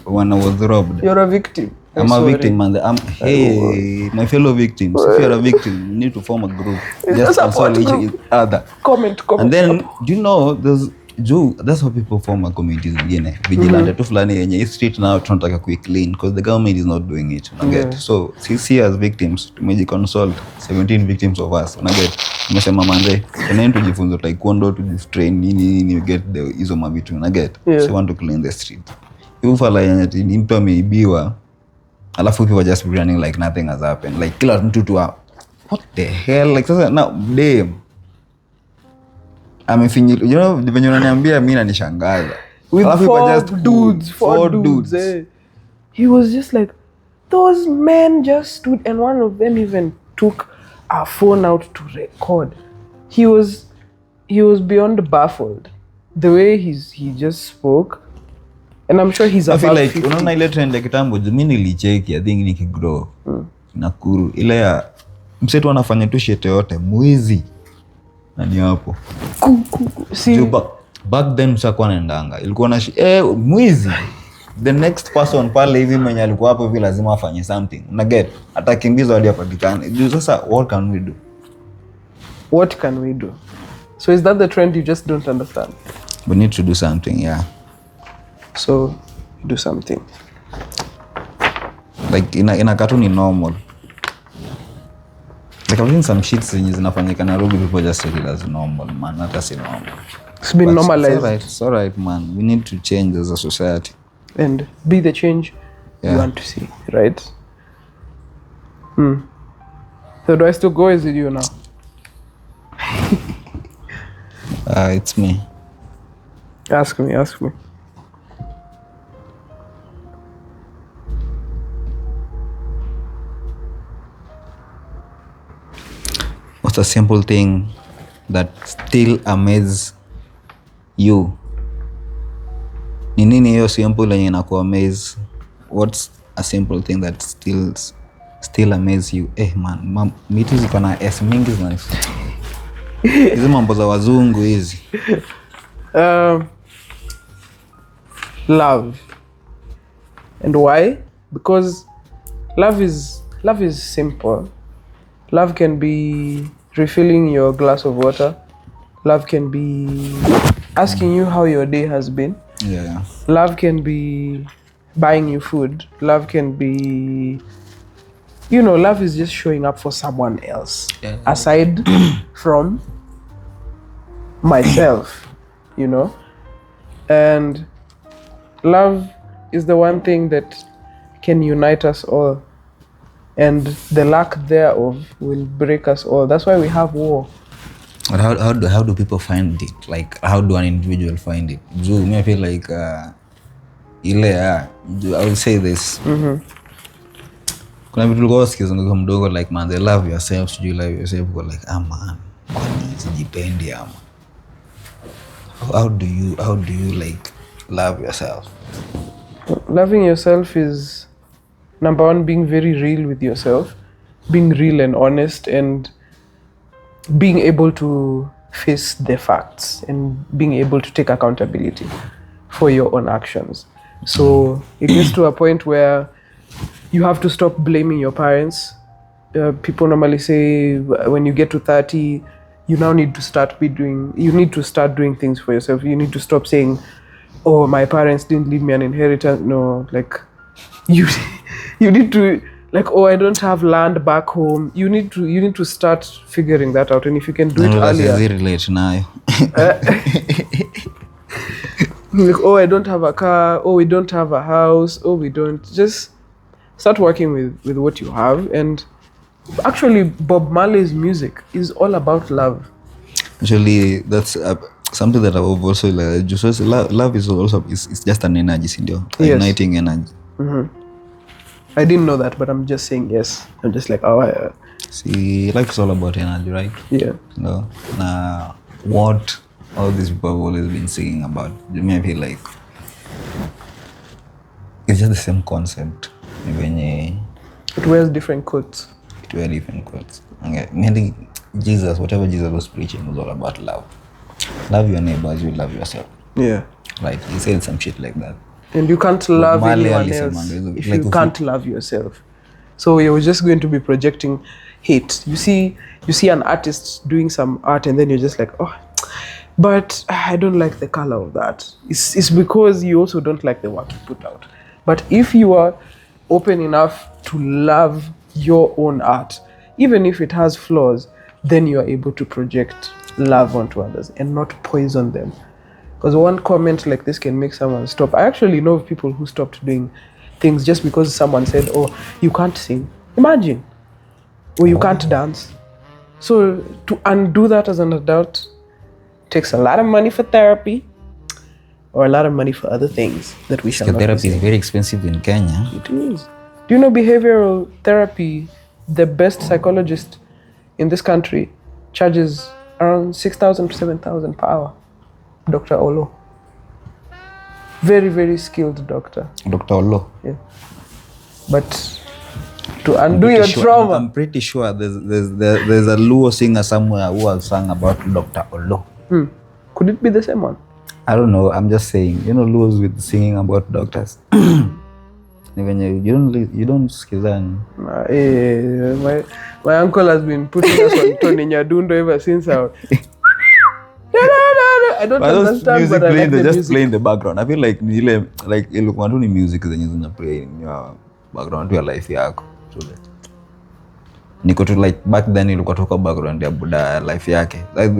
when I was robbed. You're a victim. I'm a victim, man. Hey, my fellow victims, if you're a victim, you need to form a group. Just console each other. Comment. And then, do you know, that's how people form a community again. Vigilante to fulani yenye street now tunataka quick clean because the government is not doing it. So, see as victims, tumejiconsult 17 victims of us. Tumesema manze, tunaenda tujifunze taekwondo, tujitrain nini, you get hizo mavitu, so you want to clean the street. Ufala yenye mtu ameibiwa, alafu people just running like nothing has happened. Like kila mtu tu what the hell? Like sasa now damn. Amefinyil, you know, venye unaniambia mimi nanishangaza. With four dudes. He was just like, those men just stood, and one of them even took our phone out to record. He was beyond baffled. The way he just spoke. And I'm sure he's about 50. I feel like, unaona ile trend ya kitambo, mimi nilicheki, I think nikigrow. Nakuru, ile ya msetu anafanya tu shit yote, mwizi. Nani hapo? See, back then mshakuwa naendanga. Ilikuwa na mwizi. The next person pale hivi mwenye alikuwa hapo hivi lazima afanye something. Atakimbizwa hadi apatikane. Sasa what can we do? What can we do? So is that the trend you just don't understand? We need to do something, yeah. So do something. Like in a cartoon is normal. Like I've seen some shits zenye zinafanyika Nairobi, people just take it as normal, man. Hata si normal. It's been normalized. It's all right, man. We need to change as a society. And be the change you want to see, right? So do I still go, or is it you now? It's me. Ask me. What's a simple thing that still amazes you? Ni nini hiyo simple yenye inakuamaze? What's a simple thing that still amazes you? Man, mitu ziko na S mingi zina. Hizi mambo za wazungu hizi. Love. And why? Because love is simple. Love can be refilling your glass of water. Love can be asking you how your day has been. Yeah. Love can be buying you food. Love can be, love is just showing up for someone else. Yeah. Aside from myself, And love is the one thing that can unite us all. And the lack thereof will break us all. That's why we have war. But how do people find it? Like, how do an individual find it? So, me, I feel like, I will say this. Kuna vitu ulikuwa usikizunguka mdogo like, man, they love yourself. Should you love yourself? Go like, man, kwani sijipendi ama. How do you like love yourself? Loving yourself is, number one, being very real with yourself, being real and honest, and being able to face the facts and being able to take accountability for your own actions. So it gets to a point where you have to stop blaming your parents. People normally say when you get to 30, you now need to start doing things for yourself. You need to stop saying, oh, my parents didn't leave me an inheritance. No, like you need to, like, oh, I don't have land back home. You need to start figuring that out. And if you can do it earlier. That's relate now. Like, oh, I don't have a car. Oh, we don't have a house. Oh, we don't. Just start working with what you have. And actually, Bob Marley's music is all about love. Actually, that's something that I've also just love is also it's just an energy, sindio? Yes. Igniting energy. I didn't know that, but I'm just saying yes. I'm just like, oh, see, life is all about energy, right? Yeah. No. Now, what all these people have always been singing about, you may feel like it's just the same concept. It wears different coats. Okay. Maybe Jesus, whatever Jesus was preaching, was all about love. Love your neighbor as you love yourself. Yeah. Right. He said some shit like that. And you can't love anyone else if you can't love yourself. So you're just going to be projecting hate. You see an artist doing some art, and then you're just like, oh, but I don't like the color of that. It's because you also don't like the work you put out. But if you are open enough to love your own art, even if it has flaws, then you are able to project love onto others and not poison them. Because one comment like this can make someone stop. I actually know of people who stopped doing things just because someone said, oh, you can't sing. Imagine. Or you can't dance. So to undo that as an adult takes a lot of money for therapy or a lot of money for other things that we shall not therapy is very expensive in Kenya. It is. Do you know behavioral therapy, the best psychologist in this country charges around 6,000 to 7,000 per hour? Dr. Olo. Very, very skilled doctor. Dr. Olo? Yeah. But to undo your trauma... I'm pretty sure there's a Luo singer somewhere who has sung about Dr. Olo. Could it be the same one? I don't know. I'm just saying. You know, Luos with singing about doctors. You don't skizani. My uncle has been putting us on Tony Nyadundo ever since our... I don't understand, but I like the just play in the background. I feel like ilikuwa tu ni music zenye zina play in your background ya life yako. Niko tu like back then ilikuwa toka background ya buda life yake. Like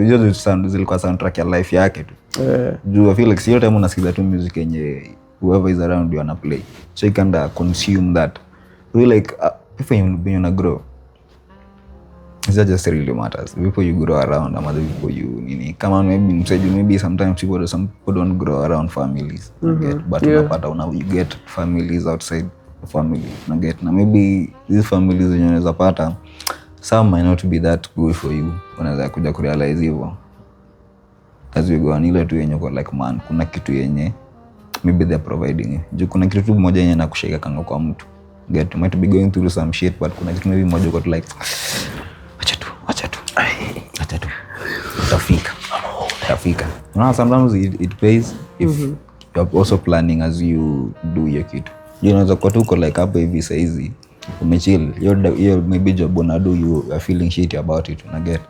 zilikuwa soundtrack ya life yake tu. I feel like sio time unasikiza tu music yenye whoever is around you ana play. So you can consume that. So like if you grow, that just really matters. People you grow around, and other people you come on, maybe sometimes some people don't grow around families. But you get families outside the family. Now maybe these families unaweza pata, some might not be that good for you. Unaweza kuja kurealize hivyo. As you go on, ile tu yenye uko like, man, kuna kitu yenye maybe they're providing you. Kuna kitu tu moja yenye nakushika kanga kwa mtu. You might be going through some shit, but kuna kitu maybe moja uko like, Acha tu. Utafika. You know, sometimes it pays if you're also planning as you do your kitu. You know, kwa tuko like hapo hivi saizi, umechill. You're maybe job unado, you are feeling shitty about it, unaget.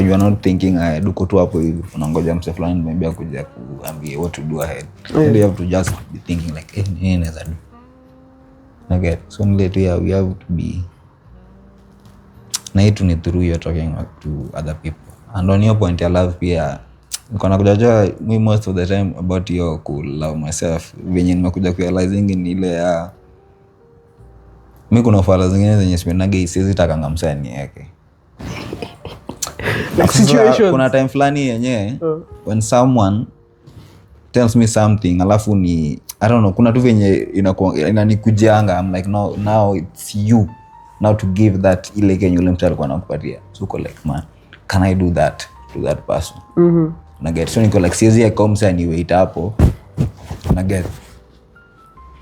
You are not thinking duko tu hapo hivi, unangoja mse fulani maybe akuja kuambie what to do ahead. And you have to just be thinking like, nini naweza do. Unaget. So later we have to be na itu ni through you're talking to other people. And on your point, I love pia Niko nakujajua me most of the time about yo ku love myself. Venye nimekuja kurealizing ni ile ya mi kuna fala zingine zenye sipenage siwezi takanga msee anieke. Like situations. Kuna time fulani yenye when someone tells me something alafu ni I don't know, kuna tu venye inanikujanga. I'm like now it's you now to give that ile kenye ule mtu alikuwa anakupatia. So uko like man, can I do that to that person? Na get so niko like siwezi ya komsa ni wait hapo. Na get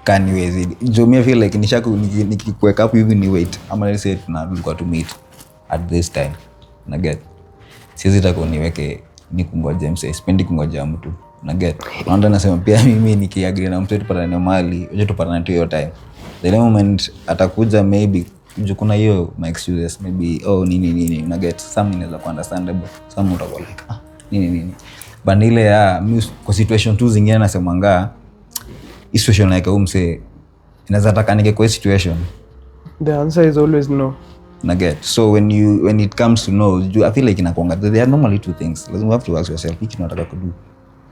can you easy jo me feel like nikikweka hapo hivi ni wait ama let's say tunalikuwa to meet at this time. Na get siwezi tako niweke nikungoje msee, sipendi kungoja mtu. Na get naenda nasema pia mimi nikiagree na mtu tupatane mahali uje tupatane tu hiyo time. The moment atakuja maybe kuna hiyo my excuses maybe nini na get something inaweza ku understandable, some utakuwa like nini but ile ya kwa situation tu zingine nasemanga situation like umse inaweza taka nige kwa situation, the answer is always no. Na get so when it comes to no, I feel like inakuanga there are normally two things lazima you have to ask yourself hiki nataka kudu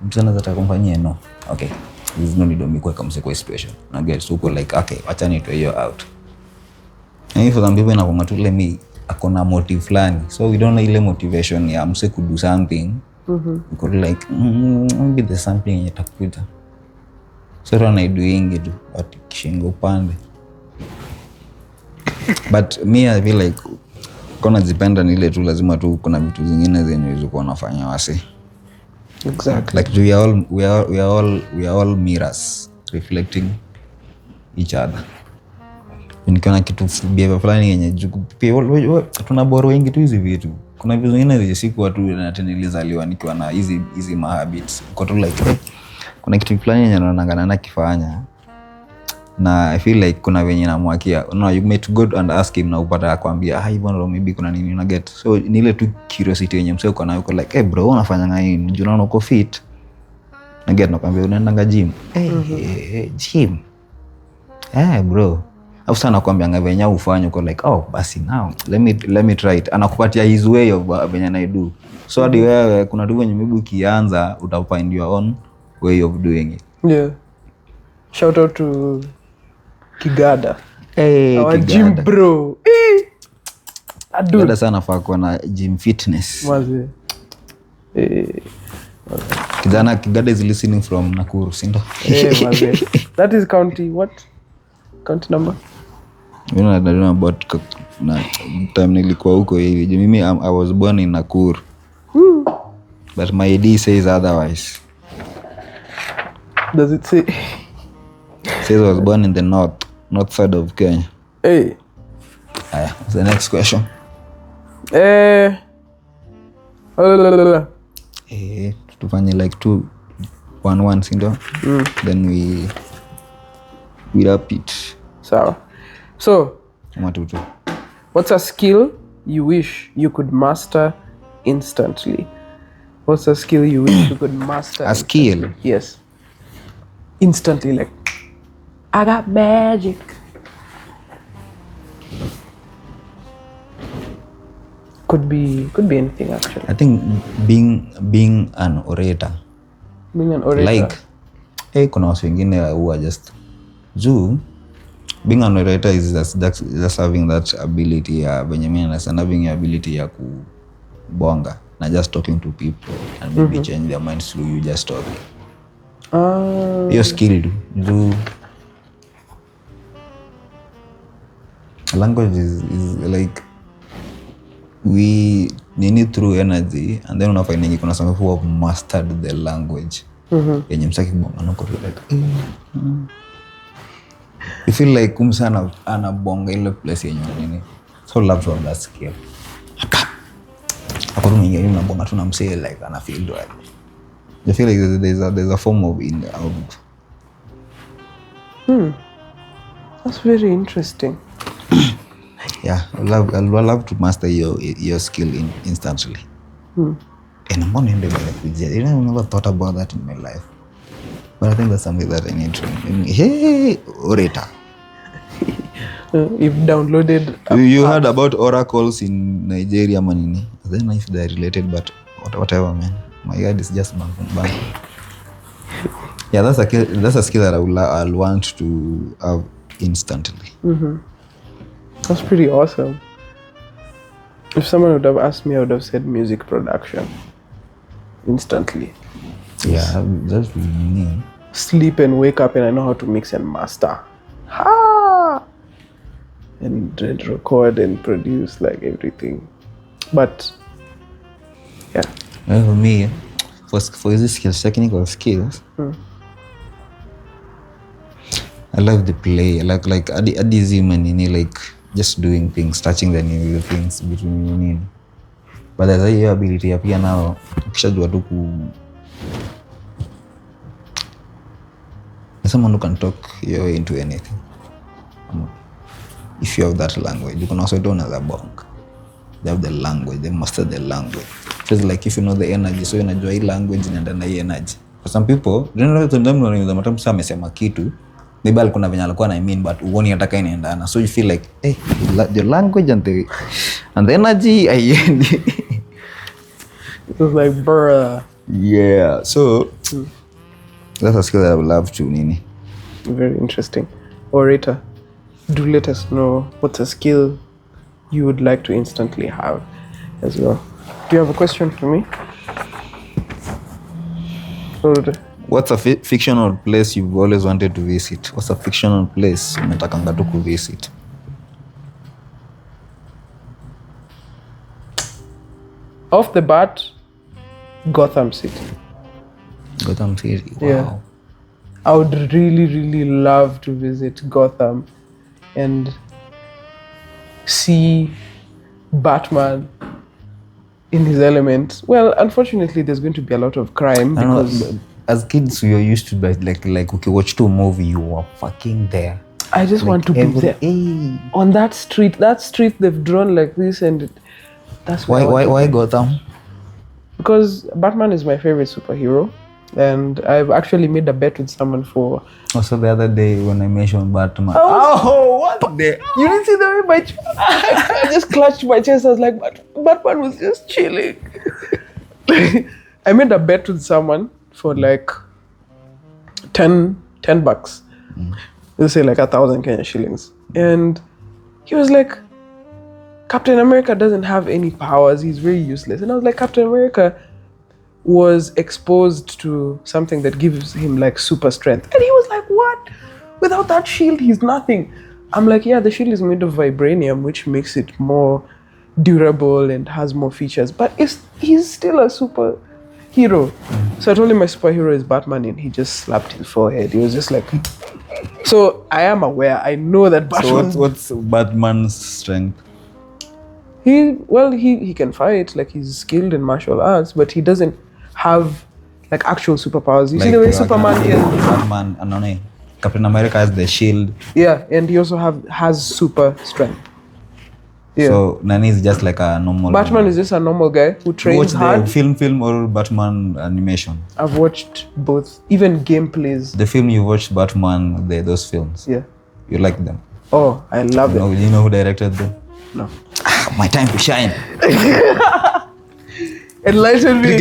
mtu anaweza kumfanyia no, okay there's no need of me kwa kama kwa situation. Na get so uko like okay acha nitoe hiyo out. And for some people inakuanga tu let me akona motive flani, so we don't know ile motivation ya mse ku do something. Uko like maybe there's something yenye takuta so run doing it but kishingo pande. But me I feel like kuna depend on ile tu lazima tu kuna vitu zingine zenye ulizokuwa unafanya wase. Exactly. Like we are all mirrors reflecting each other. Nikiona kitu behavior fulani yenye tuna borrow wengi tu hizi vitu. Kuna vitu zingine zenye siku watu na tena nilizaliwa nikiwa na hizi habits. Kwa tu like kuna kitu fulani yenye naona nakifanya na I feel like kuna venye namwakia you may to go and ask him na upata akwambia hivyo ndo maybe kuna nini una get. So ni ile tu curiosity yenye mseo uko nayo uko like bro unafanya nini juu unaona uko fit. Na get nakwambia unaenda gym. Gym bro au sana nakwambia ngavenya ufanye uko like basi now let me try it. Anakupatia his way of venye na do. So hadi wewe kuna tu venye maybe ukianza utafind your own way of doing it. Yeah. Shout out to Kigada. Our Kigada. Gym bro. Kigada sana faa kwa na gym fitness. Maze. Kigada is listening from Nakuru, sindo? Maze. That is county what? County number? You know, I don't know about na time nilikuwa huko hivi. Mimi I was born in Nakuru. But my ID says otherwise. Does it say? Says I was born in the north side of Kenya. Hey. What's the next question? Tufanye like 2-1-1 sindo? Then we wrap it. So, Matutu. what's a skill you wish you could master instantly? What's a skill you wish you could master? A skill? Yes. Instantly, like I got magic. Could be anything actually. I think being an orator. Being an orator. Like kuna watu wengine who are just being an orator is just having that ability ya Benjamin and having the ability ya kubonga na just talking to people and maybe change their minds through you just talking. You're skilled. Language is like we need through energy and then unafinding kuna some who have mastered the language. Yenye msaki bonga nako like you feel like kumsana anabonga ile place yenye nini. So love to have that skill. Hapo mwingine unabonga tu na msee like ana feel right. I feel like there's a form of That's very interesting. Yeah, I love to master your skill instantly. And I'm on the way. I never thought about that in my life. But I think that's something that I need to. Hey, orator. You've downloaded. You heard about oracles in Nigeria, manini? I don't know if they're related, but whatever, man. My God is just bang. Yeah, that's a skill that I'll want to have instantly. That's pretty awesome. If someone would have asked me, I would have said music production instantly. Yeah, that's really mean. Sleep and wake up and I know how to mix and master. Ha! And record and produce like everything. But yeah. Well, for me, for these skills, technical skills, I love the play. I like adizim and like just doing things, touching the new things between. But there's a ability ya pia nao ukishajua tu someone who can talk your way into anything. If you have that language, you can also do another bonk. They have the language, they master the language. It's like if you know the energy, so unajua hii language inaenda na hii energy. For some people, sometimes amesema kitu, maybe alikuwa venye alikuwa na mean, but uoni ataka inaendana. So you feel like, hey, the language and the energy, it was like, bruh. Yeah, so that's a skill that I would love to, Nini. Very interesting. Orator, do let us know what's a skill you would like to instantly have as well. Do you have a question for me? What's a fictional place you've always wanted to visit? What's a fictional place umetakanga tu kuvisit? Off the bat, Gotham City. Gotham City, wow. Yeah. I would really, really love to visit Gotham and see Batman in his element. Well, unfortunately, there's going to be a lot of crime because as kids, we are used to like okay, watch two movie, you are fucking there. I just want to be there on that street. That street they've drawn like this, and that's why Gotham? Because Batman is my favorite superhero. And I've actually made a bet with someone for... Also the other day when I mentioned Batman. What the... You didn't see the way my... I just clutched my chest. I was like, Batman was just chilling. I made a bet with someone for like $10. Let's say like 1,000 Kenya shillings. And he was like, Captain America doesn't have any powers. He's very useless. And I was like, Captain America was exposed to something that gives him like super strength. And he was like, what? Without that shield, he's nothing. I'm like, yeah, the shield is made of vibranium, which makes it more durable and has more features. But he's still a superhero. So I told him my superhero is Batman, and he just slapped his forehead. He was just like... So I am aware. I know that Batman... So what's Batman's strength? He can fight. Like, he's skilled in martial arts, but he doesn't have like actual superpowers. You like, see the way Superman is. Batman, Captain America has the shield. Yeah, and he also has super strength. Yeah. So Nani is just like a normal. Batman is just a normal guy who trains hard. Watch the film or Batman animation? I've watched both, even gameplays. The film you watched, Batman, those films. Yeah. You like them? Oh, I love them. You know who directed them? No. My time to shine. Enlighten me.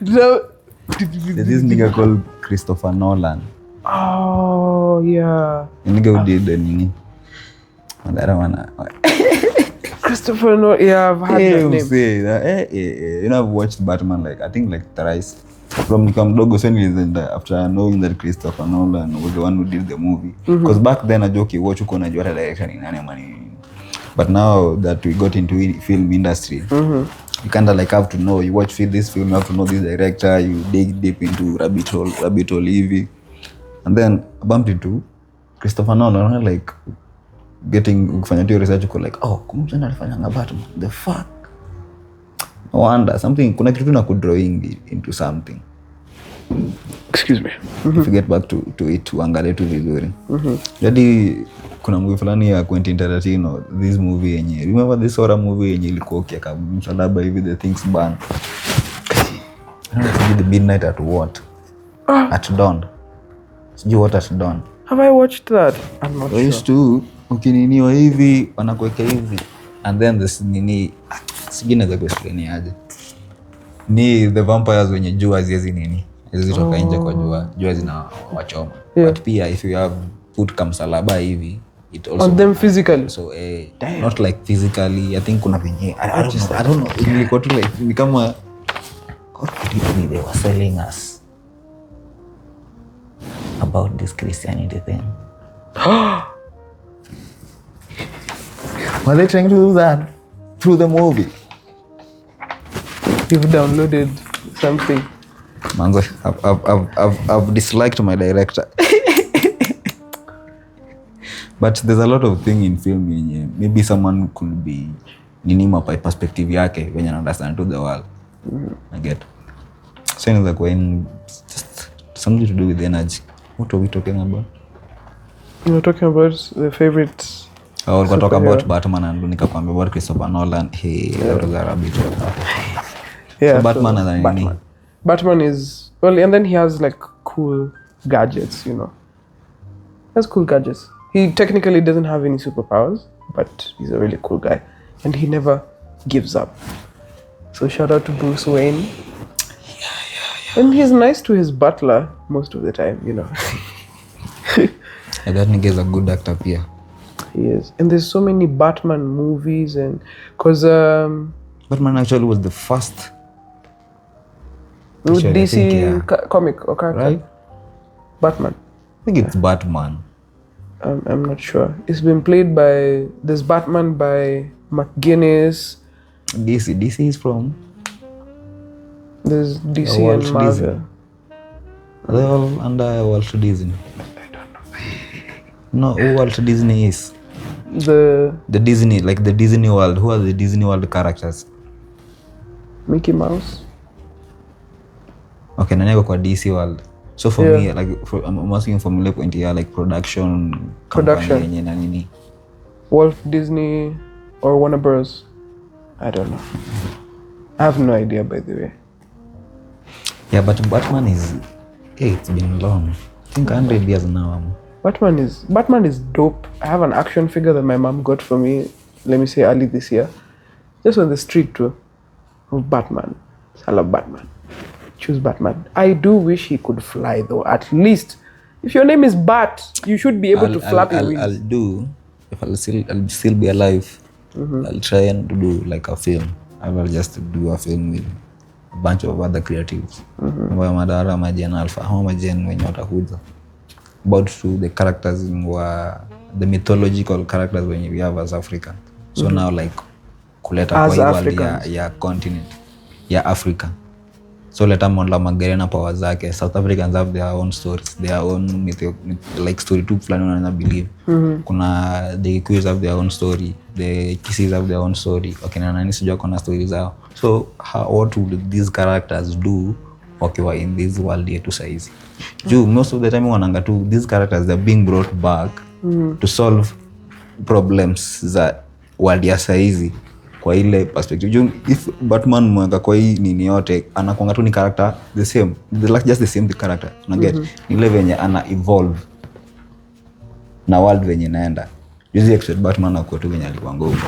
There's this nigga called Christopher Nolan. Oh, yeah. The nigga who did the Nini. And I don't wanna. Christopher Nolan. Yeah, I've heard that name. Say that, you know, I've watched Batman I think thrice. From Nikamdogo after knowing that Christopher Nolan was the one who did the movie. Because back then I joke, watch you direction in any. But now that we got into the film industry, you kind of like have to know. You watch this film, you have to know this director. You dig deep into rabbit hole EV, and then I bumped into Christopher Nolan. Like getting kufanya research, like, oh, kumbe alifanya Batman. The fuck? No wonder something. Kuna kitu na kudrawing into something. Excuse me. If you get back to it, uangalie tu vizuri. Jadi kuna movie fulani ya Quentin Tarantino, this movie yenye. Remember this horror movie yenye ilikuwa kiaka msalaba hivi the things burn. The midnight at what? At dawn. Sijui what at dawn. Have I watched that? I'm not sure. Used to ukininiwa hivi wanakuweka hivi and then this nini sijui naweza kuexplain aje. ni the vampires wenye jua haziwezi nini, haziwezi toka nje kwa jua zina wachoma. But pia if you have put kamsalaba hivi, it also on them physically. So not like physically, I think kuna venye I don't know ilikuwa tu like ni kama what could they were selling us about this Christianity thing. Were they trying to do that through the movie? You've downloaded something. Manzo, I've disliked my director. But there's a lot of thing in film yenye maybe someone could be ninima by perspective yake when you understand to the world. I get. So it's like when just something to do with energy. What are we talking about? You're talking about the favorite. I was talk about Batman and nikakwambia about Christopher Nolan. Hey, that was a rabbit hole. Yeah. So Batman and Batman. Batman is well, and then he has like cool gadgets, you know. He has cool gadgets. He technically doesn't have any superpowers, but he's a really cool guy, and he never gives up. So shout out to Bruce Wayne. Yeah. And he's nice to his butler most of the time, you know. Yeah, that nigga is a good actor, pia. He is, and there's so many Batman movies, and because Batman actually was the first DC comic or character, right? Batman. I think it's Batman. I'm not sure. It's been played by this Batman by McGuinness. DC is from. There's DC and Marvel. Disney. Are they all under Walt Disney? I don't know. No, who Walt Disney is? The Disney, like the Disney World. Who are the Disney World characters? Mickey Mouse. Okay, naneko kwa DC World. So for me, like I'm asking from a point here, like production. Yenye na nini? Walt Disney or Warner Bros. I don't know. I have no idea, by the way. Yeah, but Batman is. Hey, it's been long. I think 100 years now. Batman is dope. I have an action figure that my mom got for me, let me say early this year. Just on the street too. Of Batman. I love Batman. Choose Batman. I do wish he could fly though. At least, if your name is Bat, you should be able to flap your wings. I'll do. If I'll still be alive, I'll try and do like a film. I will just do a film with a bunch of other creatives. Madara, Majen Alpha, Majen wenye watakuja. About to the characters the mythological characters when we have as African. So now like kuleta kwa world ya continent ya Africa. So leta monla magerena power zake. South Africans have their own stories, their own like story tu fulani unaweza believe. Kuna the Kikuyus have their own story, the Kisis have their own story. Okay, na nani sijua kuna stories zao. So what would these characters do wakiwa in this world yetu saizi? Most of the time wananga tu these characters they're being brought back to solve problems za world ya saizi kwa ile perspective. If Batman mwanga kwa hii nini yote anakuanga tu ni character the same, like just the same character, una get ile venye ana evolve na world venye naenda. Juzi expect Batman akuwa tu venye alikuwa ngumu.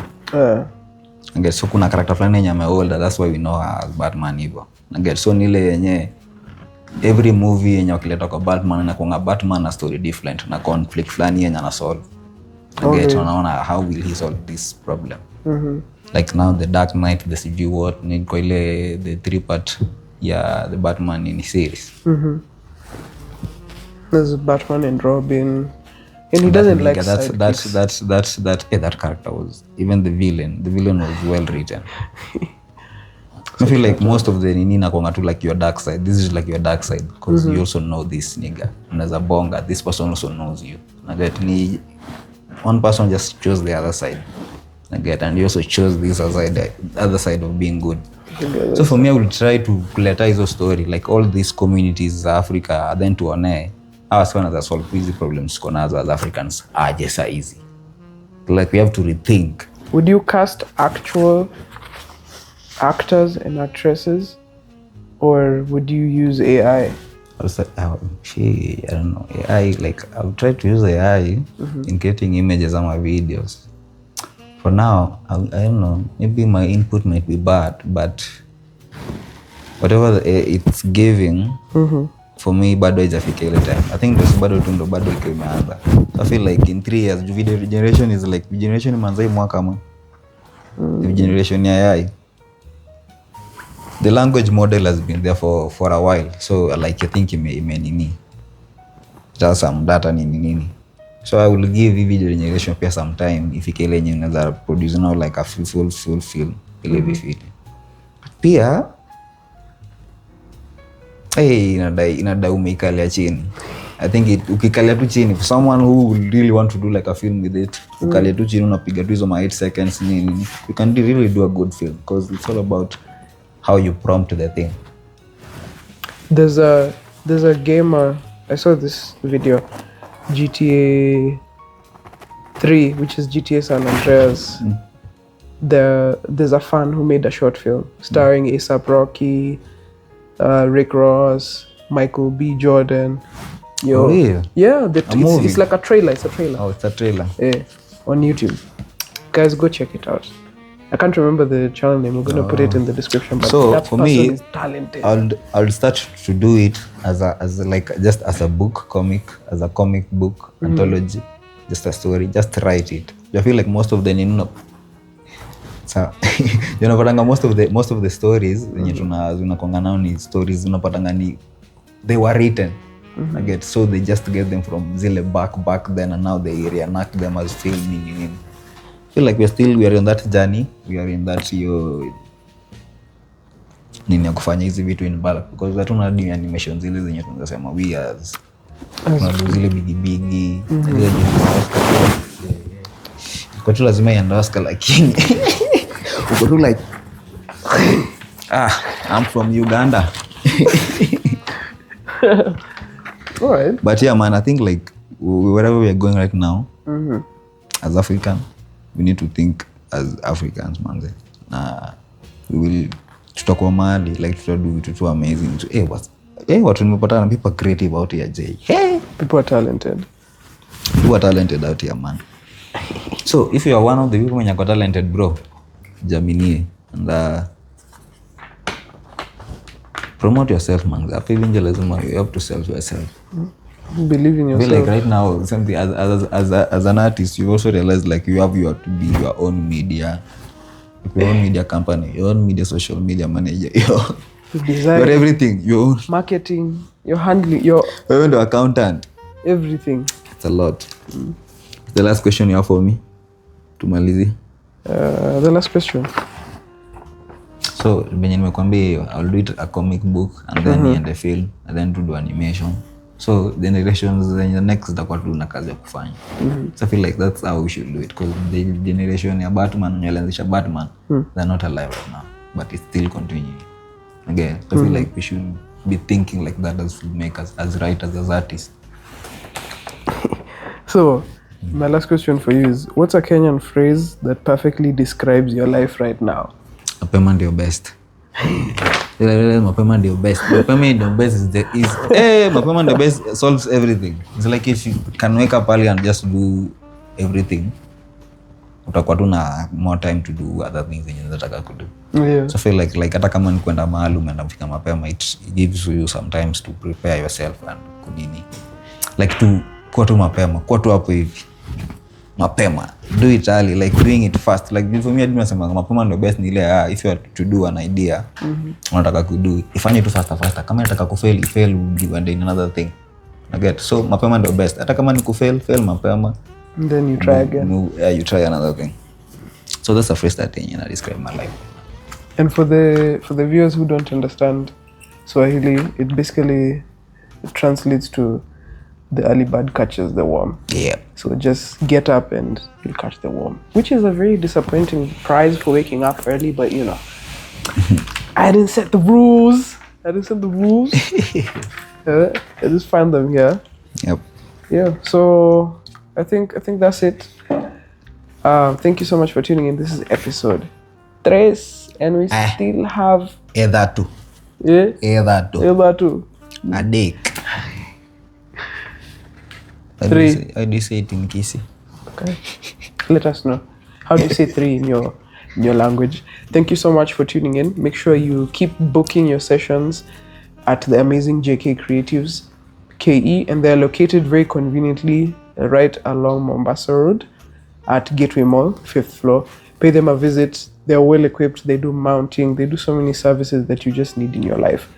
Okay, so kuna character fulani yenye ameolder, that's why we know her as Batman hivyo. Get so nile yenye every movie yenye wakileta kwa Batman na kuanga Batman na story different na conflict fulani yenye ana solve. Get unaona how will he solve this problem? Like now the Dark Knight, the CG what ni kwa ile the 3-part the Batman in series. There's Batman and Robin. And he doesn't like that character was even the villain was well written. I feel like most of the nini nakonga tu like your dark side. This is like your dark side because you also know this nigga. Unaza bonga, this person also knows you. Ni one person just chose the other side. And you also chose this other side of being good. So for me, I will try to kuleta hizo story like all these communities za Africa then tuone how as they solve easy problems konazo as Africans just easy. Like we have to rethink. Would you cast actual actors and actresses, or would you use AI? I was like, I don't know. AI, like I'll try to use AI in creating images on my videos. For now, I don't know. Maybe my input might be bad, but whatever it's giving, for me bado haijafika ile time. I think ndo bado iko imeanza. So I feel like in 3 years video generation is like generation imeanza hii mwaka ama the generation ya AI. The language model has been there for a while, so like I think nini just some data nini. So I will give video generation pia some time ifike ile yenye unaweza produce now like a full film ile vifiti. Pia inadai umeikalia chini. I think ukikalia tu chini for someone who really want to do like a film with it, ukalia tu chini unapiga tu hizo 8 seconds nini, you can really do a good film because it's all about how you prompt the thing. There's a gamer, I saw this video, GTA 3, which is GTA San Andreas. There's a fan who made a short film starring A$AP Rocky, Rick Ross, Michael B. Jordan. Oh, really? Yeah, it's like a trailer. It's a trailer. Oh, it's a trailer. Yeah, on YouTube. Guys, go check it out. I can't remember the channel name. We're going to put it in the description. But so that for person me, is talented. I'll start to do it as like just as a book, as a comic book anthology, just a story, just write it. I feel like most of the unapatanga most of the stories zenye tunakonga nao ni stories unapatanga ni they were written. I get, so they just get them from zile back then, and now they reenact them as filming. I feel like we are on that journey. We are in that nini ya kufanya hizi vitu in bulk because hatuna hadi animation zile zenye tunasema we as tunadu zile bigi zile kwa tu lazima iende Oscar lakini uko tu like I'm from Uganda. Alright. But yeah man, I think like wherever we are going right now, as African, we need to think as Africans man. We will tutakuwa mahali like tutadu vitu tu amazing. Watu nimepatana people creative out here Jay. People are talented. You are talented out here man. So if you are one of the people who are talented bro, jaminie and promote yourself man. After evangelism you have to sell yourself. Believe in yourself. I feel like right now something as an artist you also realize like you have to be your own media, your own media company, your own media social media manager, your everything, your own marketing, your handling, your own accountant, everything. It's a lot. The last question you have for me tumalizi. The last question. So benye nimekwambia I'll do it a comic book and then niende film and then to do animation. So the generations the next itakuwa tu na kazi ya kufanya. So I feel like that's how we should do it because the generation ya Batman walianzisha Batman, they're not alive right now but it's still continuing. Again, I feel like we should be thinking like that as filmmakers, as writers, as artists. So my last question for you is, what's a Kenyan phrase that perfectly describes your life right now? Mapema ndio best. Mapema ndio best. Mapema ndio best mapema ndio best solves everything. It's like if you can wake up early and just do everything, utakuwa tu na more time to do other things yenye unataka kudo. Yeah. So I feel like hata kama ni kwenda mahali umeenda kufika mapema, it gives you sometimes to prepare yourself and kunini. Like to kwa tu mapema, kwa tu hapo hivi. Mapema, do it early, like doing it fast. Like before me, I didn't say mapema ndio best ni ile if you are to do an idea, unataka kudo, ifanye tu faster. Kama unataka kufail, fail and then another thing. I get. So mapema ndio best. Hata kama ni kufail, fail mapema. And then you try again. You try another thing. So that's the first thing I describe my life. And for the viewers who don't understand Swahili, it basically translates to the early bird catches the worm. Yeah. So just get up and you'll catch the worm, which is a very disappointing prize for waking up early, but you know, I didn't set the rules. I just find them here. Yep. Yeah. So I think that's it. Thank you so much for tuning in. This is episode 3, and we still have Either two. A dick. 3. How do you say it in Kisi? Okay. Let us know. How do you say 3 in your in your language. Thank you so much for tuning in. Make sure you keep booking your sessions at the amazing JK Creatives KE, and they're located very conveniently right along Mombasa Road at Gateway Mall, 5th floor. Pay them a visit. They're well equipped. They do mounting. They do so many services that you just need in your life.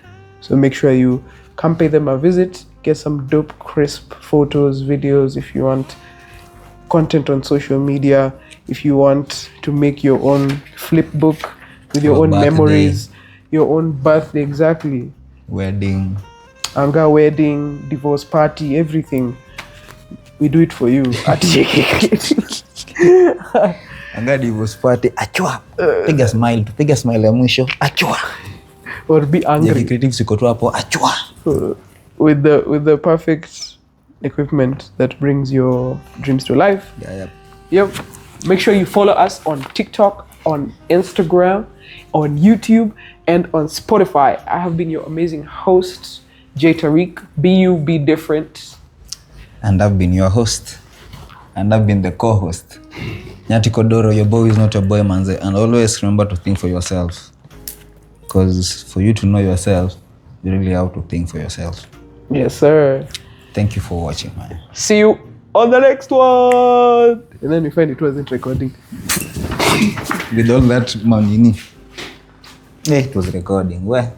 So make sure you come pay them a visit. Get some dope, crisp photos, videos. If you want content on social media, if you want to make your own flip book with your own birthday. memories, your own birthday, exactly. Wedding. Anga wedding, divorce party, everything. We do it for you at JK Creatives. Anga divorce party, achua. Piga smile ya mwisho, achua. Or be angry. JK Creatives iko tu hapo, achua. With the perfect equipment that brings your dreams to life. Yeah. Yep. Make sure you follow us on TikTok, on Instagram, on YouTube, and on Spotify. I have been your amazing host, Jay Tarrique. Be you, be different. And I've been your host. And I've been the co-host. Nyati Kodoro, your boy is not your boy, manze. And always remember to think for yourself. Because for you to know yourself, you really have to think for yourself. Yes, sir. Thank you for watching, man. See you on the next one. And then we find it wasn't recording. With all that money, it was recording. Where?